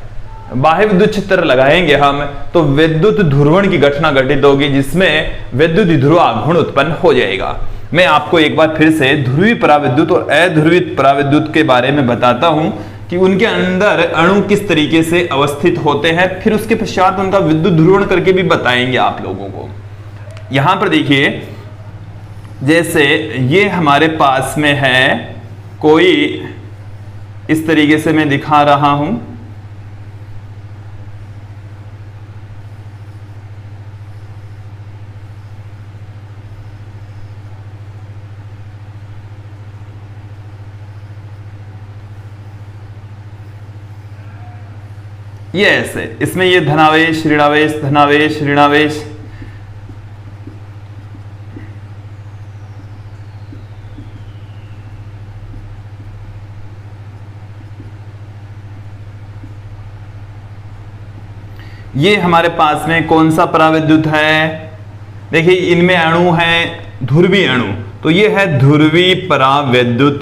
बाह्य विद्युत क्षेत्र लगाएंगे हम तो विद्युत ध्रुवण की घटना घटित होगी जिसमें विद्युत ध्रुव आघूर्ण उत्पन्न हो जाएगा। मैं आपको एक बार फिर से ध्रुवीय पराविद्युत और अध्रुवीय पराविद्युत के बारे में बताता हूं कि उनके अंदर अणु किस तरीके से अवस्थित होते हैं, फिर उसके पश्चात उनका विद्युत ध्रुवण करके भी बताएंगे आप लोगों को। यहां पर देखिए जैसे ये हमारे पास में है कोई, इस तरीके से मैं दिखा रहा हूं। ये ऐसे, इसमें ये धनावेश ऋणावेश धनावेश ऋणावेश, ये हमारे पास में कौन सा पराविद्युत है? देखिए इनमें अणु है ध्रुवीय अणु, तो ये है ध्रुवीय पराविद्युत।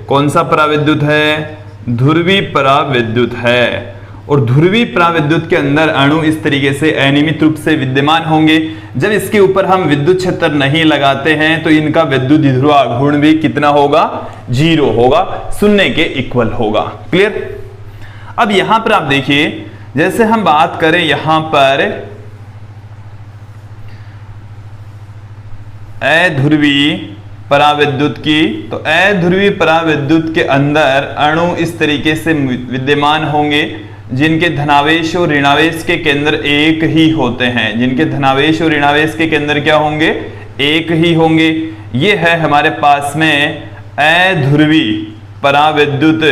कौन सा पराविद्युत है? ध्रुवीय पराविद्युत है। और ध्रुवीय पराविद्युत के अंदर अणु इस तरीके से अनियमित रूप से विद्यमान होंगे। जब इसके ऊपर हम विद्युत क्षेत्र नहीं लगाते हैं तो इनका विद्युत ध्रुव आघूर्ण भी कितना होगा? 0 होगा, शून्य के इक्वल होगा। क्लियर? अब यहां पर आप देखिए जैसे हम बात करें यहां पर अध्रुवीय पराविद्युत की, तो अध्रुवीय पराविद्युत के अंदर अणु इस तरीके से विद्यमान होंगे जिनके धनावेश और ऋणावेश के केंद्र एक ही होते हैं। जिनके धनावेश और ऋणावेश के केंद्र क्या होंगे? एक ही होंगे। ये है हमारे पास में अध्रुवीय पराविद्युत,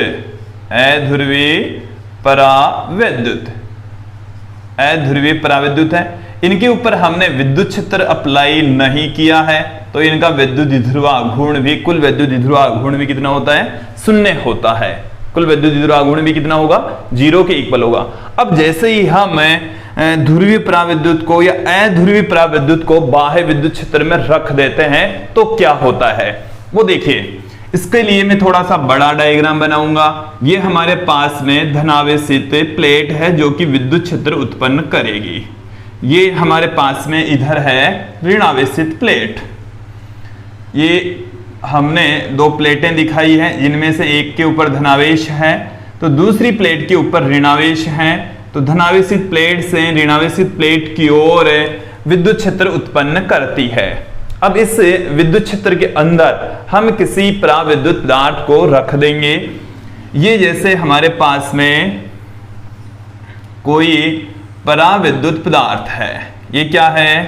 अध्रुवीय पराविद्युत, अध्रुवीय पराविद्युत है। इनके ऊपर हमने विद्युत क्षेत्र अप्लाई नहीं किया है तो इनका विद्युत ध्रुव आघूर्ण भी, कुल विद्युत ध्रुव आघूर्ण भी कितना होता है? 0 होता है। कुल विद्युत ध्रुव आघूर्ण भी कितना होगा, 0 के इक्वल होगा। अब जैसे ही हम ध्रुवीय पराविद्युत को या अध्रुवीय पराविद्युत को बाह्य विद्युत क्षेत्र में रख देते हैं तो क्या होता है वो देखिए। इसके लिए मैं थोड़ा सा बड़ा डायग्राम बनाऊंगा। ये हमारे पास में धनावेशित प्लेट है जो कि विद्युत क्षेत्र उत्पन्न करेगी। ये हमारे पास में इधर है ऋणावेशित प्लेट। ये हमने दो प्लेटें दिखाई हैं जिनमें से एक के ऊपर धनावेश है तो दूसरी प्लेट के ऊपर ऋणावेश है। तो धनावेशित प्लेट से ऋणावेशित प्लेट की ओर विद्युत क्षेत्र उत्पन्न करती है। अब इस विद्युत क्षेत्र के अंदर हम किसी पराविद्युत पदार्थ को रख देंगे। ये जैसे हमारे पास में कोई पराविद्युत पदार्थ है, ये क्या है,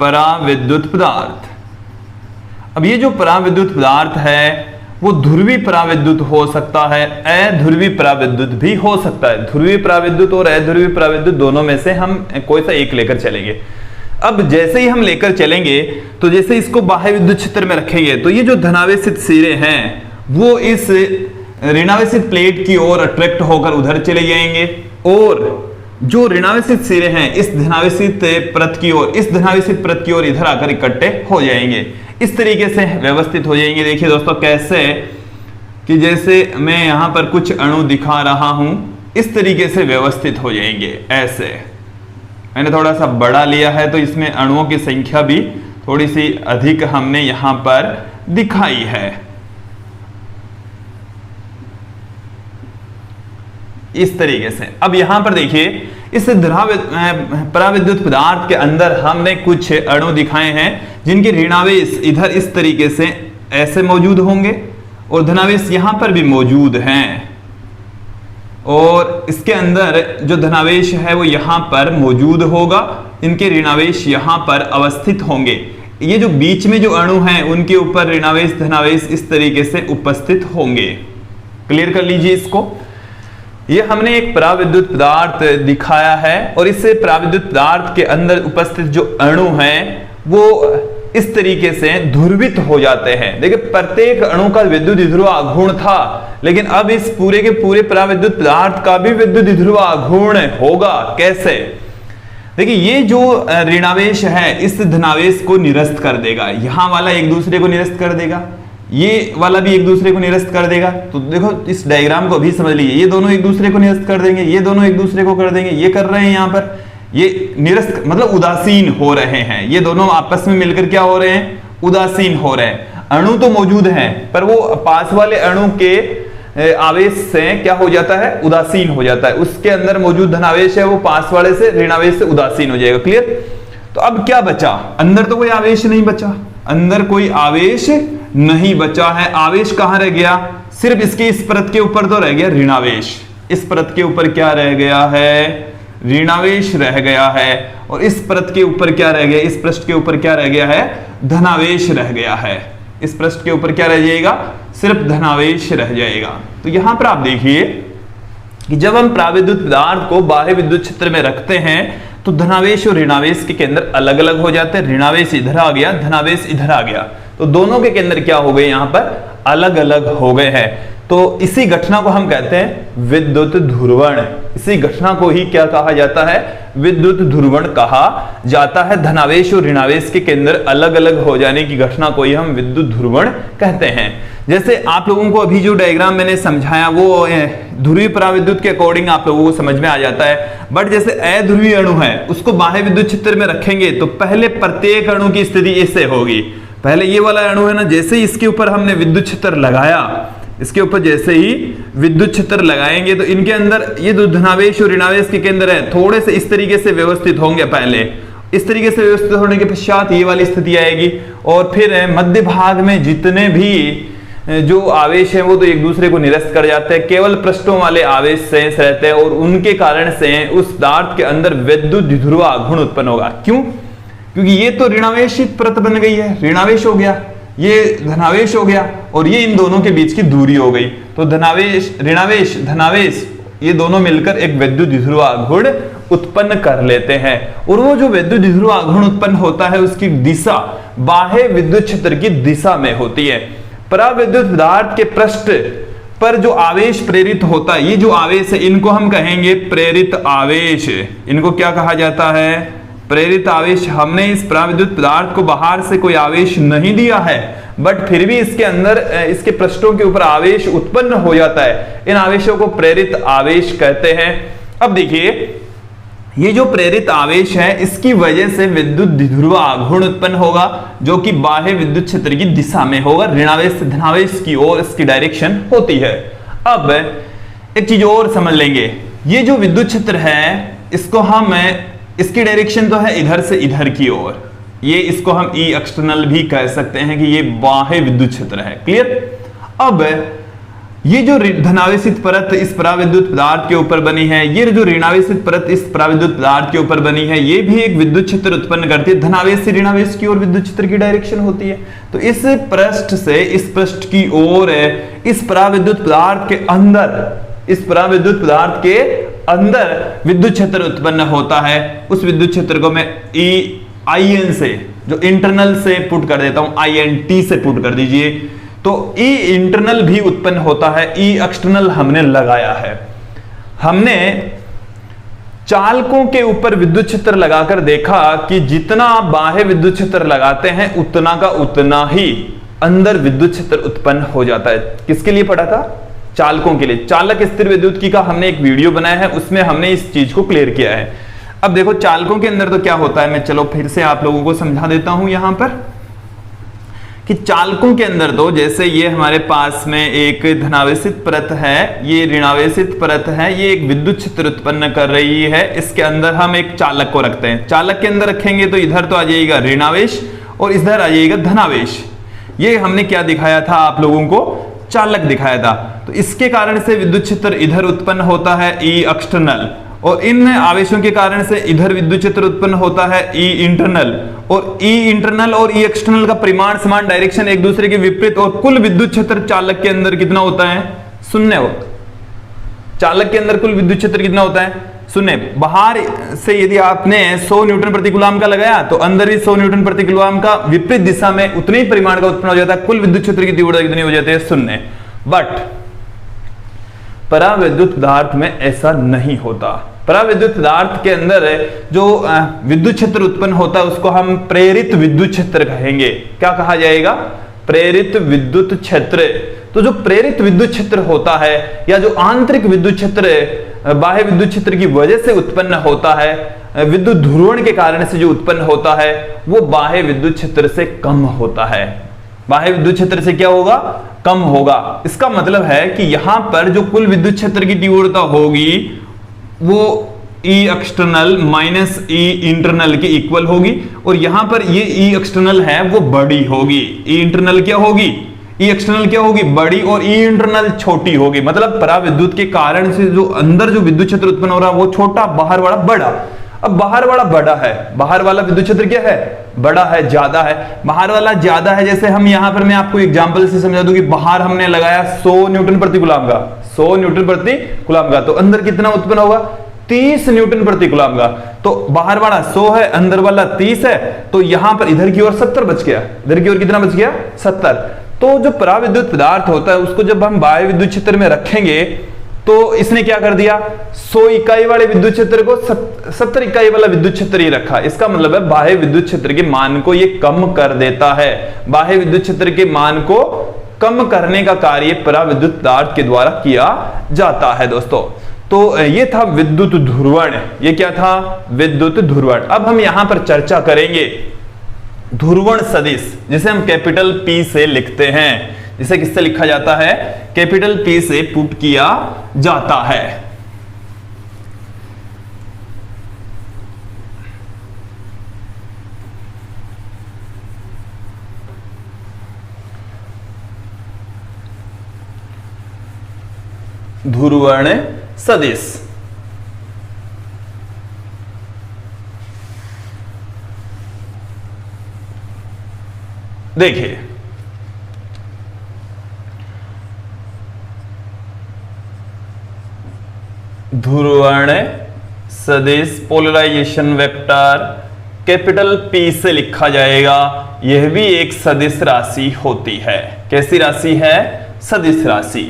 पराविद्युत पदार्थ। अब ये जो पराविद्युत पदार्थ है वो ध्रुवीय पराविद्युत हो सकता है, अध्रुवीय पराविद्युत भी हो सकता है। ध्रुवीय पराविद्युत और अध्रुवीय पराविद्युत दोनों में से हम कोई सा एक लेकर चलेंगे। अब जैसे ही हम लेकर चलेंगे तो जैसे इसको बाह्य विद्युत क्षेत्र में रखेंगे तो ये जो धनावेशित सिरे हैं वो इस ऋणावेशित प्लेट की ओर अट्रैक्ट होकर उधर चले जाएंगे और जो ऋणावेशित सिरे हैं इस धनावेशित परत की ओर, इस धनावेशित परत की ओर इधर आकर इकट्ठे हो जाएंगे। इस तरीके से व्यवस्थित हो जाएंगे। देखिए दोस्तों कैसे कि जैसे मैं यहां पर कुछ अणु दिखा रहा हूं, इस तरीके से व्यवस्थित हो जाएंगे। ऐसे मैंने थोड़ा सा बड़ा लिया है तो इसमें अणुओं की संख्या भी थोड़ी सी अधिक हमने यहां पर दिखाई है। इस तरीके से अब यहां पर देखिए इस पराविद्युत पदार्थ के अंदर हमने कुछ अणु दिखाए हैं जिनके ऋणावेश इधर इस तरीके से ऐसे मौजूद होंगे और धनावेश यहां पर भी मौजूद हैं और इसके अंदर जो धनावेश है वो यहां पर मौजूद होगा, इनके ऋणावेश यहां पर अवस्थित होंगे। ये जो बीच में जो अणु हैं उनके ऊपर ऋणावेश धनावेश इस तरीके से उपस्थित होंगे। क्लियर कर लीजिए इसको। ये हमने एक पराविद्युत पदार्थ दिखाया है और इससे पराविद्युत पदार्थ के अंदर उपस्थित जो अणु हैं वो इस तरीके से ध्रुवित हो जाते हैं। देखिए प्रत्येक अणु का विद्युत ध्रुव आघूर्ण था लेकिन अब इस पूरे के पूरे पराविद्युत पदार्थ का भी विद्युत ध्रुव आघूर्ण होगा। कैसे, देखिए ये जो ऋणावेश है इस धनावेश को निरस्त कर देगा, यहां वाला एक दूसरे को निरस्त कर देगा, ये वाला भी एक दूसरे को निरस्त कर देगा। तो देखो इस डायग्राम को अभी समझ लीजिए, ये दोनों एक दूसरे को निरस्त कर देंगे, ये दोनों एक दूसरे को कर देंगे, ये कर रहे हैं यहाँ पर, ये निरस्त मतलब उदासीन हो रहे हैं। ये दोनों आपस में मिलकर क्या हो रहे हैं, उदासीन हो रहे हैं। अणु तो मौजूद हैं पर वो पास वाले अणु के आवेश से क्या हो जाता है, उदासीन हो जाता है। उसके अंदर मौजूद धनावेश है वो पास वाले से ऋणावेश से उदासीन हो जाएगा। क्लियर। तो अब क्या बचा, अंदर तो कोई आवेश नहीं बचा, अंदर कोई आवेश नहीं बचा है। आवेश कहां रह गया, सिर्फ इसके इस परत के ऊपर तो रह गया ऋणावेश। इस परत के ऊपर क्या रह गया है, ऋणावेश रह गया है। और इस परत के ऊपर क्या रह गया, इस पृष्ठ के ऊपर क्या रह गया है, धनावेश रह गया है। इस पृष्ठ के ऊपर क्या रह जाएगा, सिर्फ धनावेश रह जाएगा। तो यहां पर आप देखिए कि जब हम पराविद्युत पदार्थ को बाह्य विद्युत क्षेत्र में रखते हैं तो धनावेश और ऋणावेश के केंद्र अलग अलग हो जाते हैं। ऋणावेश इधर आ गया, धनावेश इधर आ गया, तो दोनों के केंद्र क्या हो गए, यहां पर अलग अलग हो गए हैं। तो इसी घटना को हम कहते हैं विद्युत ध्रुवण। इसी घटना को ही क्या कहा जाता है, विद्युत ध्रुवण कहा जाता है। धनावेश और ऋणावेश के केंद्र अलग अलग हो जाने की घटना को ही हम विद्युत ध्रुवण कहते हैं। जैसे आप लोगों को अभी जो डायग्राम मैंने समझाया वो ध्रुवीय पराविद्युत के अकॉर्डिंग आप लोगों को समझ में आ जाता है। बट जैसे अध्रुवीय अणु है उसको बाह्य विद्युत क्षेत्र में रखेंगे तो पहले प्रत्येक अणु की स्थिति ऐसे होगी। पहले ये वाला अणु है ना, जैसे ही इसके ऊपर हमने विद्युत क्षेत्र लगाया, इसके ऊपर जैसे ही विद्युत क्षेत्र लगाएंगे तो इनके अंदर ये जो धनावेश और ऋणावेश के केंद्र है थोड़े से इस तरीके से व्यवस्थित होंगे। पहले इस तरीके से व्यवस्थित होने के पश्चात ये वाली स्थिति आएगी और फिर मध्य भाग में जितने भी जो आवेश हैं वो तो एक दूसरे को निरस्त कर जाते हैं। केवल पृष्ठों वाले आवेश शेष रहते हैं और उनके कारण से उस पदार्थ के अंदर विद्युत ध्रुव आघूर्ण उत्पन्न होगा। क्यों, क्योंकि ये तो ऋणावेशित परत बन गई है, ऋणावेश हो गया, ये धनावेश हो गया और ये इन दोनों के बीच की दूरी हो गई। तो धनावेश ऋणावेश धनावेश ये दोनों मिलकर एक विद्युत ध्रुव आघूर्ण उत्पन्न कर लेते हैं और वो जो विद्युत ध्रुव आघूर्ण उत्पन्न होता है उसकी दिशा बाह्य विद्युत क्षेत्र की दिशा में होती है। पराविद्युत पदार्थ के पृष्ठ पर जो आवेश प्रेरित होता है, ये जो आवेश है इनको हम कहेंगे प्रेरित आवेश। इनको क्या कहा जाता है? प्रेरित आवेश। हमने इस पराविद्युत पदार्थ को बाहर से कोई आवेश नहीं दिया है, बट फिर भी इसके अंदर इसके पृष्ठों के ऊपर आवेश उत्पन्न हो जाता है। इन आवेशों को प्रेरित आवेश कहते हैं। अब देखिए, ये जो प्रेरित आवेश है इसकी वजह से विद्युत द्विध्रुव आघूर्ण उत्पन्न होगा, जो कि बाह्य विद्युत क्षेत्र की दिशा में होगा। ऋणावेश से धनावेश की ओर इसकी डायरेक्शन होती है। अब एक चीज और समझ लेंगे, ये जो विद्युत क्षेत्र है इसको हम, इसकी डायरेक्शन तो है इधर से इधर की ओर, ये इसको हम ई एक्सटर्नल भी कह सकते हैं कि ये बाह्य विद्युत क्षेत्र है। क्लियर? अब ये जो धनावेशित परत इस पराविद्युत पदार्थ के ऊपर बनी है, ये जो ऋणावेशित परत इस पराविद्युत पदार्थ के ऊपर बनी है, ये भी एक विद्युत क्षेत्र उत्पन्न करती है। धनावेश से ऋणावेश की ओर विद्युत क्षेत्र की डायरेक्शन होती है। तो इस पृष्ठ से इस पृष्ठ की ओर इस पराविद्युत पदार्थ के अंदर, इस पराविद्युत पदार्थ के अंदर विद्युत क्षेत्र उत्पन्न होता है। उस विद्युत क्षेत्र को मैं IN से, जो इंटरनल से पुट कर देता हूं, INT से पुट कर दीजिए। तो ई इंटरनल भी उत्पन्न होता है, ई एक्सटर्नल हमने लगाया है। हमने चालकों के ऊपर विद्युत क्षेत्र लगाकर देखा कि जितना आप बाह्य विद्युत क्षेत्र लगाते हैं उतना का उतना ही अंदर विद्युत क्षेत्र उत्पन्न हो जाता है। किसके लिए पढ़ा था? चालकों के लिए। चालक स्थिर विद्युत का हमने एक वीडियो बनाया है, उसमें हमने इस चीज को क्लियर किया है। अब देखो चालकों के अंदर तो क्या होता है, मैं चलो फिर से आप लोगों को समझा देता हूं यहां पर कि चालकों के अंदर तो जैसे ये हमारे पास में एक धनावेशित परत है, ये ऋणावेशित परत है, ये एक विद्युत क्षेत्र उत्पन्न कर रही है। इसके अंदर हम एक चालक को रखते हैं। चालक के अंदर रखेंगे तो इधर तो आ जाएगा ऋणावेश और इधर आ जाएगा धनावेश। ये हमने क्या दिखाया था आप लोगों को? चालक दिखाया था। तो इसके कारण से विद्युत क्षेत्र इधर उत्पन्न होता है ई एक्सटर्नल, और इन आवेशों के कारण से इधर विद्युत क्षेत्र उत्पन्न होता है ई इंटरनल। और ई इंटरनल और ई एक्सटर्नल का परिमाण समान, डायरेक्शन एक दूसरे के विपरीत, और कुल विद्युत क्षेत्र चालक के अंदर कितना होता है? शून्य होता। चालक के अंदर कुल विद्युत क्षेत्र कितना होता है? शून्य। बाहर से यदि आपने 100 न्यूटन प्रति कूलम का लगाया तो अंदर भी 100 न्यूटन प्रति कूलम का विपरीत दिशा में उतने ही परिमाण का उत्पन्न हो जाता है। कुल विद्युत क्षेत्र की तीव्रता कितनी हो जाती है? शून्य। बट पराविद्युत पदार्थ में ऐसा नहीं होता। पराविद्युत पदार्थ के अंदर जो विद्युत क्षेत्र उत्पन्न होता है उसको हम प्रेरित विद्युत क्षेत्र कहेंगे। क्या कहा जाएगा? प्रेरित विद्युत क्षेत्र। तो जो प्रेरित विद्युत क्षेत्र होता है या जो आंतरिक विद्युत क्षेत्र बाह्य विद्युत क्षेत्र की वजह से उत्पन्न होता है, विद्युत ध्रुवण के कारण से जो उत्पन्न होता है, वो बाह्य विद्युत क्षेत्र से कम होता है। बाह्य विद्युत क्षेत्र से क्या होगा? कम होगा। इसका मतलब है कि यहां पर जो कुल विद्युत क्षेत्र की तीव्रता होगी वो ई एक्सटर्नल माइनस ई इंटरनल के इक्वल होगी, और यहां पर ये ई एक्सटर्नल है वो बड़ी होगी। ई इंटरनल क्या होगी? ई एक्सटर्नल क्या होगी? बड़ी, और ई इंटरनल छोटी होगी। मतलब पराविद्युत के कारण से जो अंदर जो विद्युत क्षेत्र उत्पन्न हो रहा है वो छोटा, बाहर वाला बड़ा। अब बाहर वाला बड़ा है, बाहर वाला विद्युत क्षेत्र क्या है? बड़ा है, ज्यादा है। बाहर वाला ज्यादा है, जैसे हम यहां पर मैं आपको एग्जांपल से समझा दूं कि बाहर हमने लगाया 100 न्यूटन प्रति कूलम का, 100 न्यूटन प्रति कूलम का, तो अंदर कितना उत्पन्न होगा? 30 न्यूटन प्रति कूलम का। तो बाहर वाला 100 है, अंदर वाला 30 है, तो यहां पर इधर की ओर 70 बच गया। इधर की ओर कितना बच गया? 70। तो जो पराविद्युत पदार्थ होता है उसको जब हम बाह्य विद्युत क्षेत्र में रखेंगे तो इसने क्या कर दिया? 100 इकाई वाले विद्युत क्षेत्र को 70 इकाई वाला विद्युत क्षेत्र ही रखा। इसका मतलब है बाह्य विद्युत क्षेत्र के मान को ये कम कर देता है। बाह्य विद्युत क्षेत्र के मान को कम करने का कार्य पराविद्युत पदार्थ के द्वारा किया जाता है दोस्तों। तो ये था विद्युत ध्रुवण। ये क्या था? विद्युत ध्रुवण। अब हम यहां पर चर्चा करेंगे ध्रुवण सदिश, जिसे हम कैपिटल P से लिखते हैं। जिसे किससे लिखा जाता है? कैपिटल P से पुट किया जाता है। ध्रुवण सदिश। देखिए, ध्रुवण सदिश पोलराइजेशन वेक्टर कैपिटल P से लिखा जाएगा। यह भी एक सदिश राशि होती है। कैसी राशि है? सदिश राशि।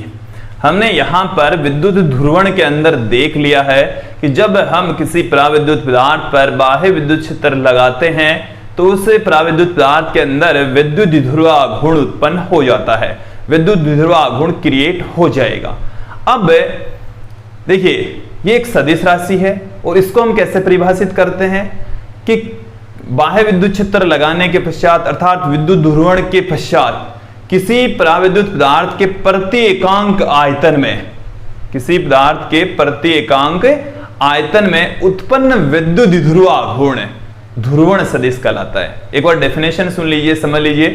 हमने यहां पर विद्युत ध्रुवण के अंदर देख लिया है कि जब हम किसी पराविद्युत पदार्थ पर बाह्य विद्युत क्षेत्र लगाते हैं तो उस पराविद्युत पदार्थ के अंदर विद्युत द्विध्रुव आघूर्ण उत्पन्न हो जाता है, विद्युत द्विध्रुव आघूर्ण क्रिएट हो जाएगा। अब देखिए ये एक सदिश राशि है और इसको हम कैसे परिभाषित करते हैं कि बाह्य विद्युत क्षेत्र लगाने के पश्चात अर्थात विद्युत ध्रुवण के पश्चात किसी पराविद्युत पदार्थ के प्रति एकांक आयतन में, किसी पदार्थ के प्रति एकांक आयतन में उत्पन्न विद्युत द्विध्रुव आघूर्ण ध्रुवण सदिश कहलाता है। एक बार डेफिनेशन सुन लीजिए, समझ लीजिए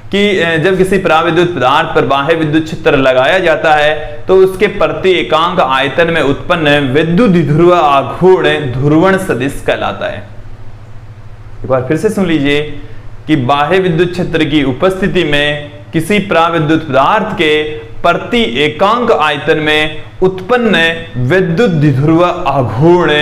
कि जब किसी पराविद्युत पदार्थ पर बाह्य विद्युत क्षेत्र लगाया जाता है तो उसके प्रति एकांक आयतन में उत्पन्न विद्युत द्विध्रुव आघूर्ण ध्रुवण सदिश कहलाता है। एक बार फिर से सुन लीजिए कि बाह्य विद्युत क्षेत्र की उपस्थिति में किसी पराविद्युत पदार्थ के प्रति एकांक आयतन में उत्पन्न विद्युत द्विध्रुव आघूर्ण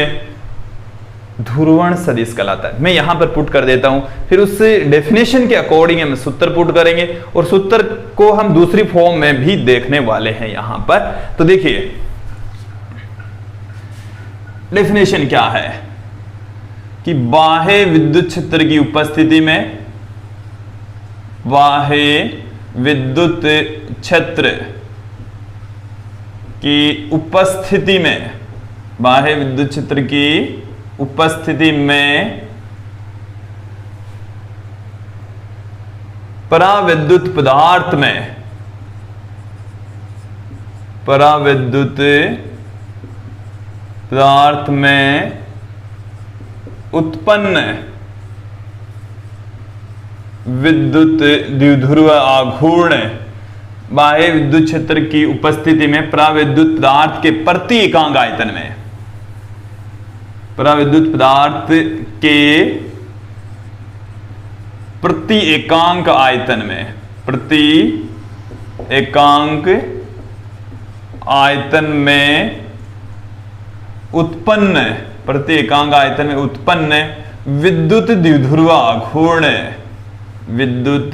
ध्रुवण सदिश कहलाता है। मैं यहां पर पुट कर देता हूं, फिर उस डेफिनेशन के अकॉर्डिंग हम सूत्र पुट करेंगे और सूत्र को हम दूसरी फॉर्म में भी देखने वाले हैं यहां पर। तो देखिए डेफिनेशन क्या है कि बाह्य विद्युत क्षेत्र की उपस्थिति में, बाह्य विद्युत क्षेत्र की उपस्थिति में, बाह्य विद्युत क्षेत्र की उपस्थिति में पराविद्युत पदार्थ में, पराविद्युत पदार्थ में उत्पन्न विद्युत द्विध्रुव आघूर्ण, बाह्य विद्युत क्षेत्र की उपस्थिति में पराविद्युत पदार्थ के प्रति एकांक आयतन में, पराविद्युत पदार्थ के प्रति एकांक आयतन में, प्रति एकांक आयतन में उत्पन्न, प्रति एकांक आयतन में उत्पन्न विद्युत द्विध्रुव आघूर्ण, विद्युत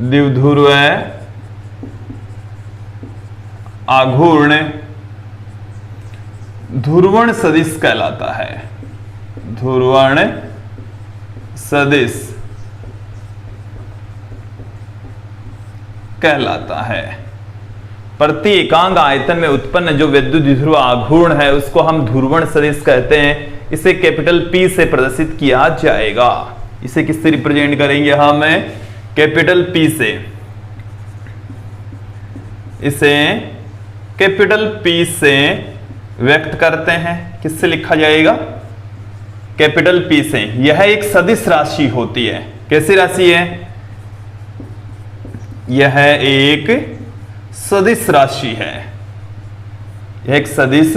द्विध्रुव आघूर्ण ध्रुवण सदिश कहलाता है, ध्रुवण सदिश कहलाता है। प्रति एकांक आयतन में उत्पन्न जो विद्युत द्विध्रुव आघूर्ण है उसको हम ध्रुवण सदिश कहते हैं। इसे कैपिटल P से प्रदर्शित किया जाएगा। इसे किससे रिप्रेजेंट करेंगे हम? कैपिटल P से। इसे कैपिटल P से व्यक्त करते हैं। किससे लिखा जाएगा? कैपिटल P से। यह एक सदिश राशि होती है। कैसी राशि है? यह एक सदिश राशि है। यह एक सदिश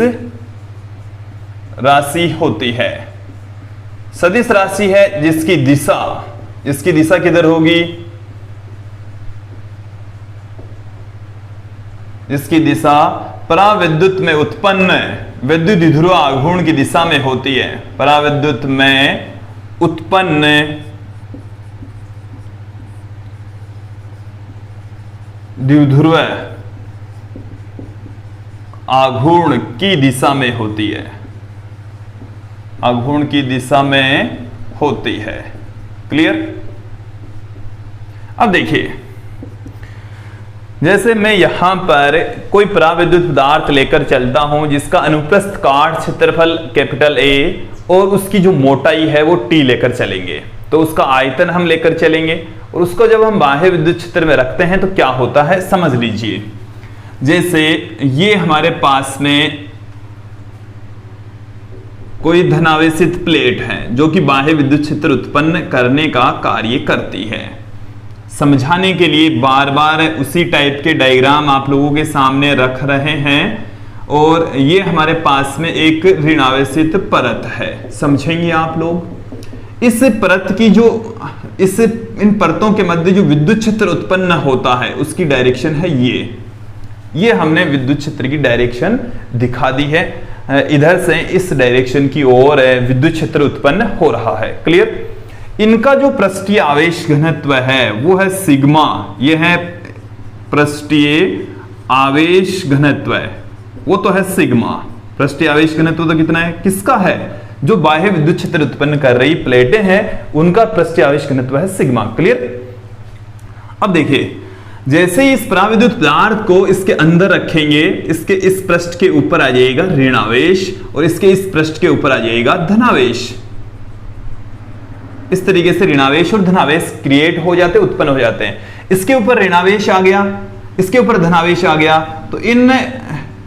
राशि होती है। सदिश राशि है जिसकी दिशा किधर होगी? जिसकी दिशा पराविद्युत में उत्पन्न विद्युत द्विध्रुव आघूर्ण की दिशा में होती है। पराविद्युत में उत्पन्न द्विध्रुव आघूर्ण की दिशा में होती है। आघूर्ण की दिशा में होती है। क्लियर? अब देखिए, जैसे मैं यहां पर कोई पराविद्युत पदार्थ लेकर चलता हूं जिसका अनुप्रस्थ काट क्षेत्रफल कैपिटल A और उसकी जो मोटाई है वो T लेकर चलेंगे, तो उसका आयतन हम लेकर चलेंगे और उसको जब हम बाह्य विद्युत क्षेत्र में रखते हैं तो क्या होता है समझ लीजिए। जैसे ये हमारे पास में कोई धनावेशित प्लेट है जो कि बाह्य विद्युत क्षेत्र उत्पन्न करने का कार्य करती है। समझाने के लिए बार बार उसी टाइप के डायग्राम आप लोगों के सामने रख रहे हैं। और ये हमारे पास में एक ऋणावेशित परत है, समझेंगे आप लोग। इस परत की जो इन परतों के मध्य जो विद्युत क्षेत्र उत्पन्न होता है उसकी डायरेक्शन है ये हमने विद्युत क्षेत्र की डायरेक्शन दिखा दी है। इधर से इस डायरेक्शन की ओर विद्युत क्षेत्र उत्पन्न हो रहा है। क्लियर? इनका जो पृष्ठीय आवेश घनत्व है वो है सिग्मा। यह है पृष्ठीय आवेश घनत्व है वो तो है सिग्मा। पृष्ठीय आवेश घनत्व तो कितना है, किसका है, जो बाह्य विद्युत क्षेत्र उत्पन्न कर रही प्लेटें हैं उनका पृष्ठीय आवेश घनत्व है सिग्मा। क्लियर। अब देखिए, जैसे ही इस पराविद्युत पदार्थ को इसके अंदर रखेंगे, इसके इस पृष्ठ के ऊपर आ जाएगा ऋणावेश और इसके इस पृष्ठ के ऊपर आ जाएगा धनावेश। इस तरीके से ऋणावेश और धनावेश क्रिएट हो जाते, उत्पन्न हो जाते हैं। इसके ऊपर ऋणावेश आ गया, इसके ऊपर धनावेश आ गया, तो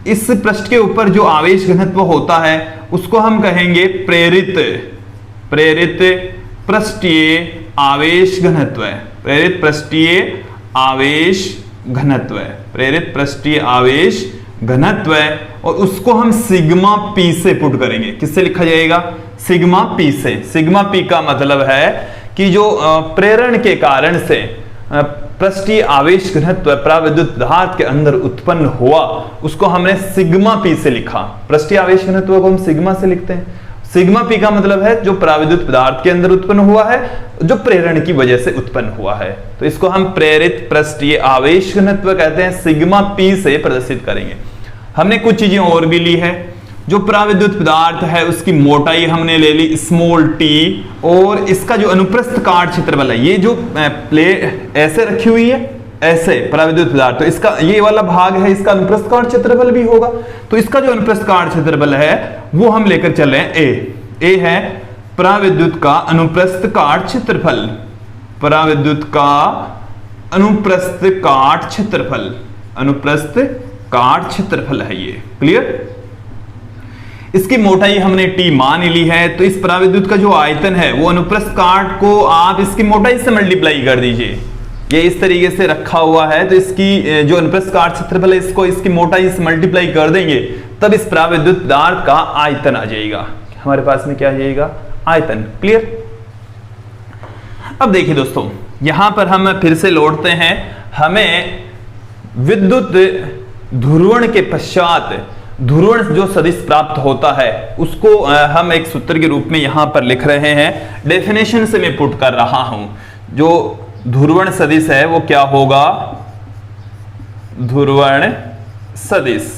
इस पृष्ठ के ऊपर जो आवेश घनत्व होता है उसको हम कहेंगे प्रेरित पृष्ठीय आवेश घनत्व है। प्रेरित पृष्ठीय आवेश घनत्व है, प्रेरित पृष्ठीय आवेश घनत्व है। और उसको हम सिग्मा पी से पुट करेंगे। किससे लिखा जाएगा, सिग्मा पी से। सिग्मा पी का मतलब है कि जो प्रेरण के कारण से पृष्ठीय आवेश घनत्व पराविद्युत पदार्थ के अंदर उत्पन्न हुआ उसको हमने सिग्मा पी से लिखा। पृष्ठीय आवेश घनत्व को हम सिग्मा से लिखते हैं। सिग्मा पी का मतलब है जो पराविद्युत पदार्थ के अंदर उत्पन्न हुआ है, जो प्रेरण की वजह से उत्पन्न हुआ है, तो इसको हम प्रेरित पृष्ठीय आवेश घनत्व कहते हैं। सिग्मा पी से प्रदर्शित करेंगे। हमने कुछ चीजें और भी ली है। जो पराविद्युत पदार्थ है उसकी मोटाई हमने ले ली स्मॉल टी, और इसका जो अनुप्रस्थ काट क्षेत्रफल है, ये जो प्लेट ऐसे रखी हुई है, ऐसे पराविद्युत पदार्थ, तो इसका ये वाला भाग है, इसका अनुप्रस्थ काट क्षेत्रफल भी होगा। तो इसका जो अनुप्रस्थ काट क्षेत्रफल है वो हम लेकर चल रहे हैं ए है पराविद्युत का अनुप्रस्थ काट क्षेत्रफल। पराविद्युत का अनुप्रस्थ काट क्षेत्रफल, अनुप्रस्थ काट क्षेत्रफल है ये। क्लियर। इसकी मोटाई हमने टी मान ली है, तो इस पराविद्युत का जो आयतन है वो अनुप्रस्थ काट को आप इसकी मोटाई से मल्टीप्लाई कर दीजिए। ये इस तरीके से रखा हुआ है, तो इसकी जो अनुप्रस्थ काट क्षेत्रफल है इसको इसकी मोटाई से मल्टीप्लाई कर देंगे, तब इस पराविद्युत पदार्थ का आयतन आ जाएगा। हमारे पास में क्या आ जाएगा, आयतन। क्लियर। अब देखिए दोस्तों, यहां पर हम फिर से लौटते हैं। हमें विद्युत ध्रुवण के पश्चात ध्रुवण जो सदिश प्राप्त होता है उसको हम एक सूत्र के रूप में यहां पर लिख रहे हैं। डेफिनेशन से मैं पुट कर रहा हूं। जो ध्रुवण सदिश है वो क्या होगा, ध्रुवण सदिश।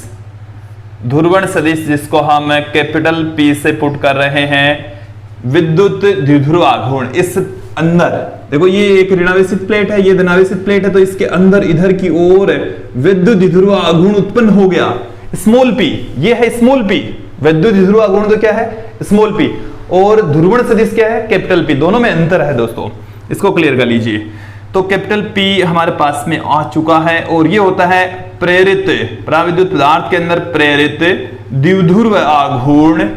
ध्रुवण सदिश जिसको हम कैपिटल पी से पुट कर रहे हैं, विद्युत द्विध्रुव आघूर्ण। इस अंदर देखो, ये एक ऋणावेशित प्लेट है, ये धनावेशित प्लेट है, तो इसके अंदर इधर की ओर विद्युत द्विध्रुव आघूर्ण उत्पन्न हो गया, स्मॉल पी। ये है स्मॉल पी। विद्युत द्विध्रुव आघूर्ण तो क्या है, स्मॉल पी, और ध्रुवण सदिश क्या है, कैपिटल पी। दोनों में अंतर है दोस्तों, इसको क्लियर कर लीजिए। तो कैपिटल पी हमारे पास में आ चुका है, और ये होता है प्रेरित पराविद्युत पदार्थ के अंदर प्रेरित द्विध्रुव आघूर्ण।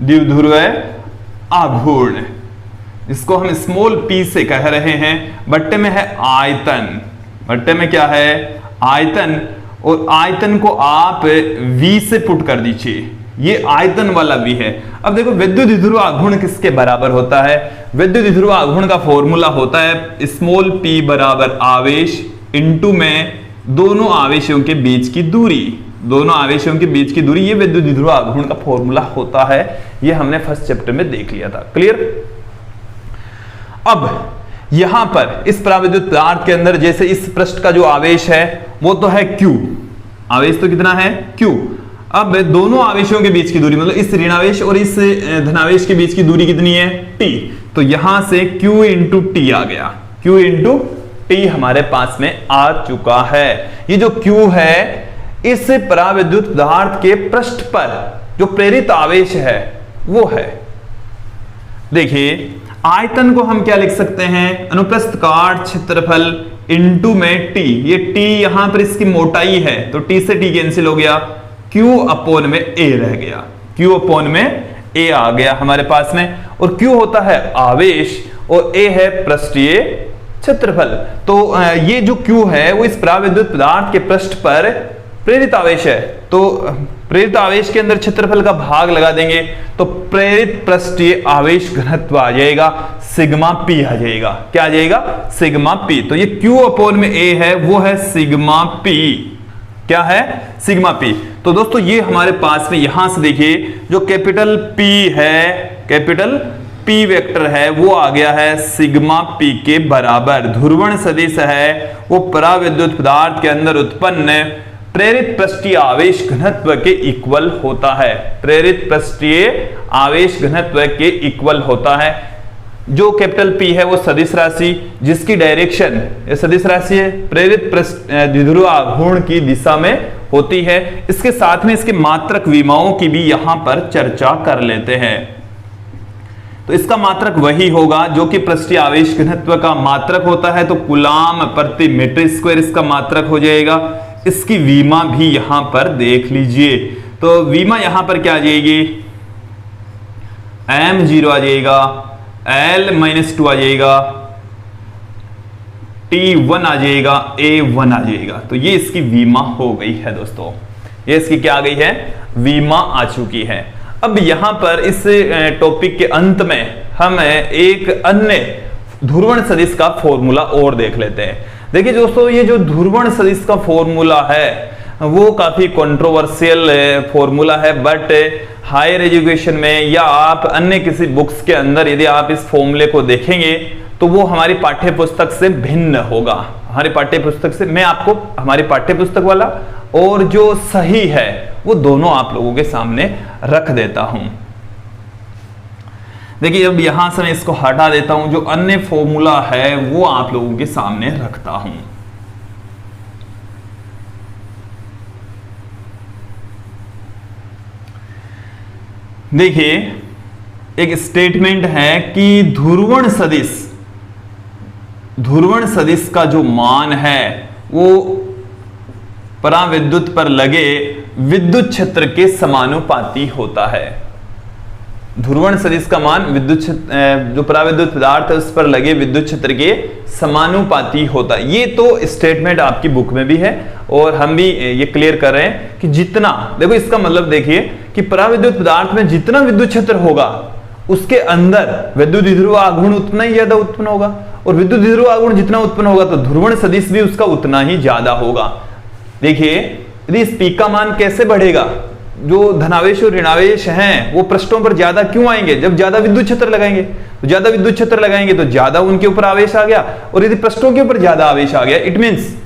द्विध्रुव आघूर्ण इसको हम स्मॉल पी से कह रहे हैं। बट्टे में है आयतन। बट्टे में क्या है, आयतन, और आयतन को आप V से पुट कर दीजिए। ये आयतन वाला V है। अब देखो, विद्युत द्विध्रुव आघूर्ण किसके बराबर होता है, विद्युत द्विध्रुव आघूर्ण का फॉर्मूला होता है स्मॉल p बराबर आवेश इंटू में दोनों आवेशों के बीच की दूरी। दोनों आवेशों के बीच की दूरी, ये विद्युत द्विध्रुव आघूर्ण का फॉर्मूला होता है। ये हमने फर्स्ट चैप्टर में देख लिया था। क्लियर। अब यहां पर इस पराविद्युत पदार्थ के अंदर जैसे इस पृष्ठ का जो आवेश है वो तो है Q। आवेश तो कितना है, Q। अब दोनों आवेशों के बीच की दूरी, मतलब इस ऋणावेश और इस धनावेश के बीच की दूरी कितनी है, T। तो यहां से Q इंटू टी आ गया। Q इंटू टी हमारे पास में आ चुका है। ये जो Q है, इस पराविद्युत पदार्थ के पृष्ठ पर जो प्रेरित आवेश है वो है। देखिए, आयतन को हम क्या लिख सकते हैं, अनुप्रस्थ काट क्षेत्रफल इंटू में टी। ये टी यहां पर इसकी मोटाई है, तो टी से टी कैंसिल हो गया, Q अपॉन में A रह गया। Q अपॉन में A आ गया हमारे पास में, और Q होता है आवेश और A है पृष्ठीय क्षेत्रफल। तो ये जो Q है वो इस पराविद्युत पदार्थ के पृष्ठ पर प्रेरित आवेश है, तो प्रेरित आवेश के अंदर क्षेत्रफल का भाग लगा देंगे तो प्रेरित पृष्ठीय आवेश घनत्व आ जाएगा, सिग्मा पी आ जाएगा। क्या आ जाएगा, सिग्मा पी। तो ये Q अपॉन में A है, वो है सिग्मा पी। क्या है, सिग्मा पी। तो दोस्तों ये हमारे पास में यहां से देखिए, जो कैपिटल P है, कैपिटल पी वेक्टर है वो आ गया है सिग्मा पी के बराबर। ध्रुवण सदिश है वो पराविद्युत पदार्थ के अंदर उत्पन्न प्रेरित पृष्ठीय आवेश घनत्व के इक्वल होता है। प्रेरित पृष्ठीय आवेश घनत्व के इक्वल होता है। जो कैपिटल P है वो सदिश राशि जिसकी डायरेक्शन, सदिश राशि है, प्रेरित द्विध्रुव आघूर्ण की दिशा में होती है। इसके साथ में इसके मात्रक विमाओं की भी यहां पर चर्चा कर लेते हैं। तो इसका मात्रक वही होगा जो कि पृष्ठीय आवेश घनत्व का मात्रक होता है, तो कूलाम प्रति मीटर स्क्वायर इसका मात्रक हो जाएगा। इसकी वीमा भी यहां पर देख लीजिए, तो वीमा यहां पर क्या आ जाएगी, m0 आ जाएगा, l-2 आ जाएगा, T1 आ जाएगा, A1 आ जाएगा। तो ये इसकी वीमा हो गई है दोस्तों, ये इसकी क्या आ गई है, वीमा आ चुकी है। अब यहां पर इस टॉपिक के अंत में हम एक अन्य ध्रुवण सदिश का फॉर्मूला और देख लेते हैं। देखिए दोस्तों, ये जो ध्रुवण सदिश का फॉर्मूला है वो काफी कंट्रोवर्शियल फॉर्मूला है, बट हायर एजुकेशन में या आप अन्य किसी बुक्स के अंदर यदि आप इस फॉर्मूले को देखेंगे तो वो हमारी पाठ्य पुस्तक से भिन्न होगा। हमारी पाठ्य पुस्तक से मैं आपको हमारी पाठ्य पुस्तक वाला और जो सही है वो दोनों आप लोगों के सामने रख देता हूं। देखिए अब यहां से मैं इसको हटा देता हूं, जो अन्य फॉर्मूला है वो आप लोगों के सामने रखता हूं। देखिए एक स्टेटमेंट है कि ध्रुवण सदिश का जो मान है वो पराविद्युत पर लगे विद्युत क्षेत्र के समानुपाती होता है। ध्रुवण सदिश का मान विद्युत जो पराविद्युत पदार्थ है उस पर लगे विद्युत क्षेत्र के समानुपाती होता है। ये तो स्टेटमेंट आपकी बुक में भी है और हम भी ये क्लियर कर रहे हैं कि जितना, देखो इसका मतलब देखिए कि पराविद्युत पदार्थ में जितना विद्युत क्षेत्र होगा उसके अंदर विद्युत द्विध्रुव आघूर्ण उतना ही ज्यादा उत्पन्न होगा, और विद्युत द्विध्रुव आघूर्ण जितना उत्पन्न होगा तो ध्रुवण सदिश भी उसका उतना ही ज्यादा होगा। देखिए यदि इस पी का मान कैसे बढ़ेगा, जो धनावेश और ऋणावेश हैं वो पृष्ठों पर ज्यादा क्यों आएंगे, जब ज्यादा विद्युत क्षेत्र लगाएंगे तो ज्यादा विद्युत क्षेत्र लगाएंगे तो ज्यादा उनके ऊपर आवेश आ गया, और यदि पृष्ठों के ऊपर ज्यादा आवेश आ गया इट मींस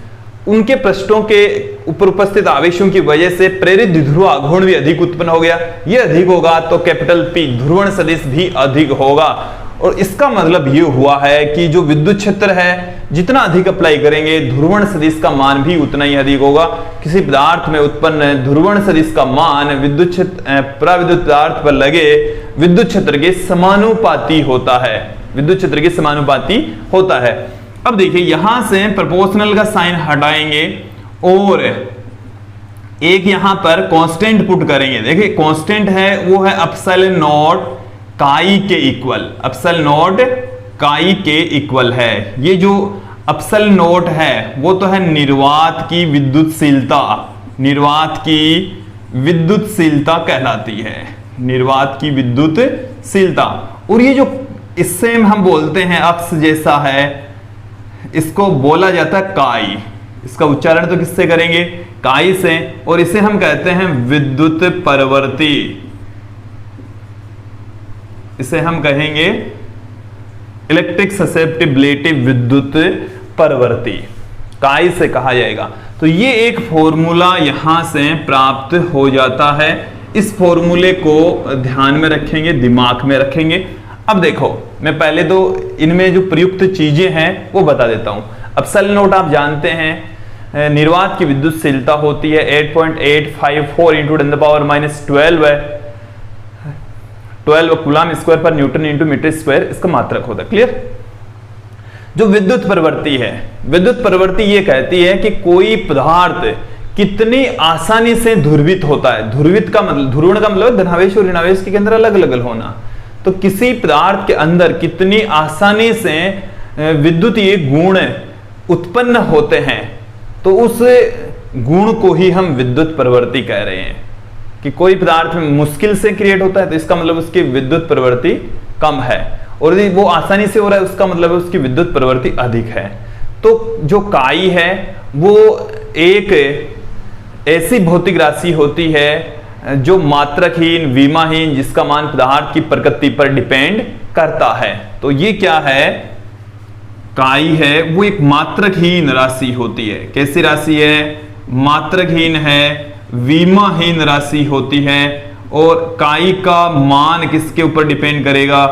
उनके पृष्ठों के ऊपर उपस्थित आवेशों की वजह से प्रेरित द्विध्रुव आघूर्ण भी अधिक उत्पन्न हो गया। ये अधिक होगा तो कैपिटल P ध्रुवण सदिश भी अधिक होगा, और इसका मतलब ये हुआ है कि जो विद्युत क्षेत्र है जितना अधिक अप्लाई करेंगे ध्रुवण सदिश का मान भी उतना ही अधिक होगा। किसी पदार्थ में उत्पन्न ध्रुवण सदिश का मान विद्युत क्षेत्र पराविद्युत पदार्थ पर लगे विद्युत क्षेत्र के समानुपाती होता है, विद्युत क्षेत्र के समानुपाती होता है। अब देखिए यहां से प्रोपोर्शनल का साइन हटाएंगे और एक यहां पर कांस्टेंट पुट करेंगे। देखिए कांस्टेंट है वो है एप्सिलॉन नॉट काई के इक्वल, एप्सिलॉन नॉट काई के इक्वल है। ये जो एप्सिलॉन नॉट है वो तो है निर्वात की विद्युतशीलता, निर्वात की विद्युतशीलता कहलाती है, निर्वात की विद्युतशीलता। और ये जो इससे हम बोलते हैं अक्ष जैसा है इसको बोला जाता है काई। इसका उच्चारण तो किससे करेंगे, काई से, और इसे हम कहते हैं विद्युत परवर्ती, इसे हम कहेंगे इलेक्ट्रिक ससेप्टिबिलिटी विद्युत परवर्ती, काई से कहा जाएगा। तो ये एक फॉर्मूला यहां से प्राप्त हो जाता है। इस फॉर्मूले को ध्यान में रखेंगे, दिमाग में रखेंगे। अब देखो मैं पहले तो इनमें जो प्रयुक्त चीजें हैं वो बता देता हूं। एप्सिलॉन नॉट आप जानते हैं निर्वात की विद्युतशीलता होती है 8.854 इंटू 10⁻12 है, 12 कूलम स्क्वायर पर न्यूटन इंटू मीटर स्क्वायर इसका मात्रक होता है। क्लियर। जो विद्युत प्रवृत्ति है, विद्युत प्रवृत्ति ये कहती है कि कोई पदार्थ कितनी आसानी से ध्रुवित होता है। ध्रुवित का मतलब, ध्रुवण का मतलब धनावेश और ऋणावेश के केंद्र अलग अलग होना। तो किसी पदार्थ के अंदर कितनी आसानी से विद्युतीय गुण उत्पन्न होते हैं, तो उस गुण को ही हम विद्युत प्रवृत्ति कह रहे हैं। कि कोई पदार्थ मुश्किल से क्रिएट होता है तो इसका मतलब उसकी विद्युत प्रवृत्ति कम है, और यदि वो आसानी से हो रहा है उसका मतलब है उसकी विद्युत प्रवृत्ति अधिक है। तो जो काई है वो एक ऐसी भौतिक राशि होती है जो मात्रकहीन विमाहीन जिसका मान पदार्थ की प्रकृति पर डिपेंड करता है। तो ये क्या है, काई है वो एक मात्रकहीन राशि होती है। कैसी राशि है, मात्रकहीन है, विमाहीन राशि होती है। और काई का मान किसके ऊपर डिपेंड करेगा,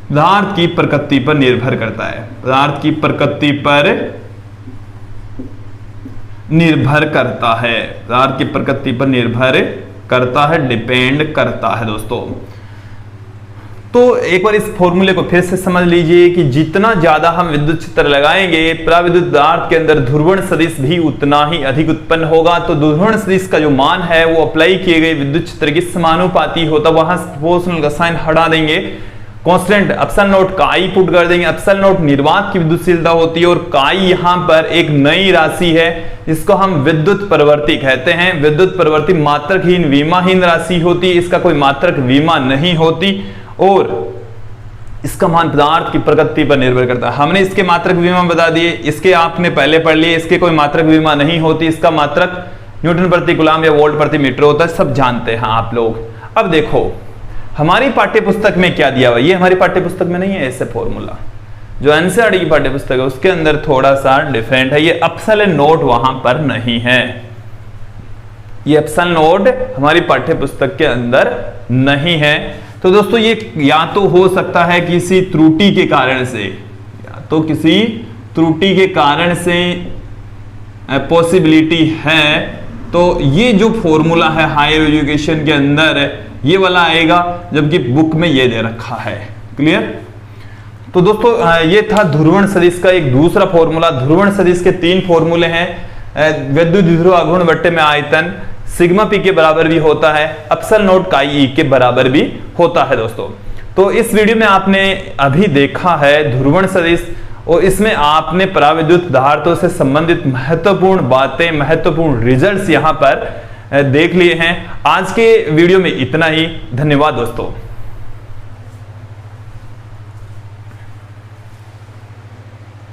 पदार्थ की प्रकृति पर निर्भर करता है, पदार्थ की प्रकृति पर निर्भर करता है, पदार्थ की प्रकृति पर निर्भर करता है, डिपेंड करता है दोस्तों। तो एक बार इस फॉर्मूले को फिर से समझ लीजिए कि जितना ज्यादा हम विद्युत क्षेत्र लगाएंगे पराविद्युत पदार्थ के अंदर ध्रुवण सदिश भी उतना ही अधिक उत्पन्न होगा। तो ध्रुवण सदिश का जो मान है वो अप्लाई किए गए विद्युत क्षेत्र के समानुपाती होता, वहां प्रोपोर्शनल का साइन हटा देंगे, कांस्टेंट एप्सिलॉन नॉट काई पुट कर देंगे। एप्सिलॉन नॉट निर्वात की विद्युतशीलता होती है और काई यहां पर एक नई राशि है जिसको हम विद्युत प्रवृत्ति कहते हैं। विद्युत प्रवृत्ति मात्रकहीन विमाहीन राशि होती है, इसका कोई मात्रक विमा नहीं होती और इसका मान पदार्थ की प्रकृति पर निर्भर करता है। हमने इसके मात्रक विमा बता दिए, इसके आपने पहले पढ़ लिए, इसके कोई मात्रक विमा नहीं होती, इसका मात्रक न्यूटन प्रति कूलम या वोल्ट प्रति मीटर होता है, सब जानते हैं आप लोग। अब देखो हमारी पाठ्य पुस्तक में क्या दिया हुआ, ये हमारी पाठ्य पुस्तक में नहीं है ऐसे फॉर्मूला, जो एनसीईआरटी की पाठ्य पुस्तक है उसके अंदर थोड़ा सा डिफरेंट है। ये एप्सिलॉन नॉट वहां पर नहीं है, ये एप्सिलॉन नॉट हमारी पाठ्य पुस्तक के अंदर नहीं है। तो दोस्तों ये या तो हो सकता है किसी त्रुटि के कारण से, या तो किसी त्रुटि के कारण से पॉसिबिलिटी है। तो ये जो फॉर्मूला है हायर एजुकेशन के अंदर ये वाला आएगा, जबकि बुक में ये दे रखा है। क्लियर। तो दोस्तों ये था ध्रुवण सदिश का एक दूसरा फॉर्मूला। ध्रुवण सदिश के 3 फॉर्मूले हैं, विद्युत द्विध्रुव आघूर्ण बट्टे में आयतन सिग्मा पी के बराबर भी होता है, एप्सिलॉन नॉट काई ई के बराबर भी होता है दोस्तों। तो इस वीडियो में आपने अभी देखा है ध्रुवण सदिश और इसमें आपने पराविद्युत पदार्थों से संबंधित महत्वपूर्ण बातें, महत्वपूर्ण रिजल्ट्स यहां पर देख लिए हैं। आज के वीडियो में इतना ही, धन्यवाद दोस्तों।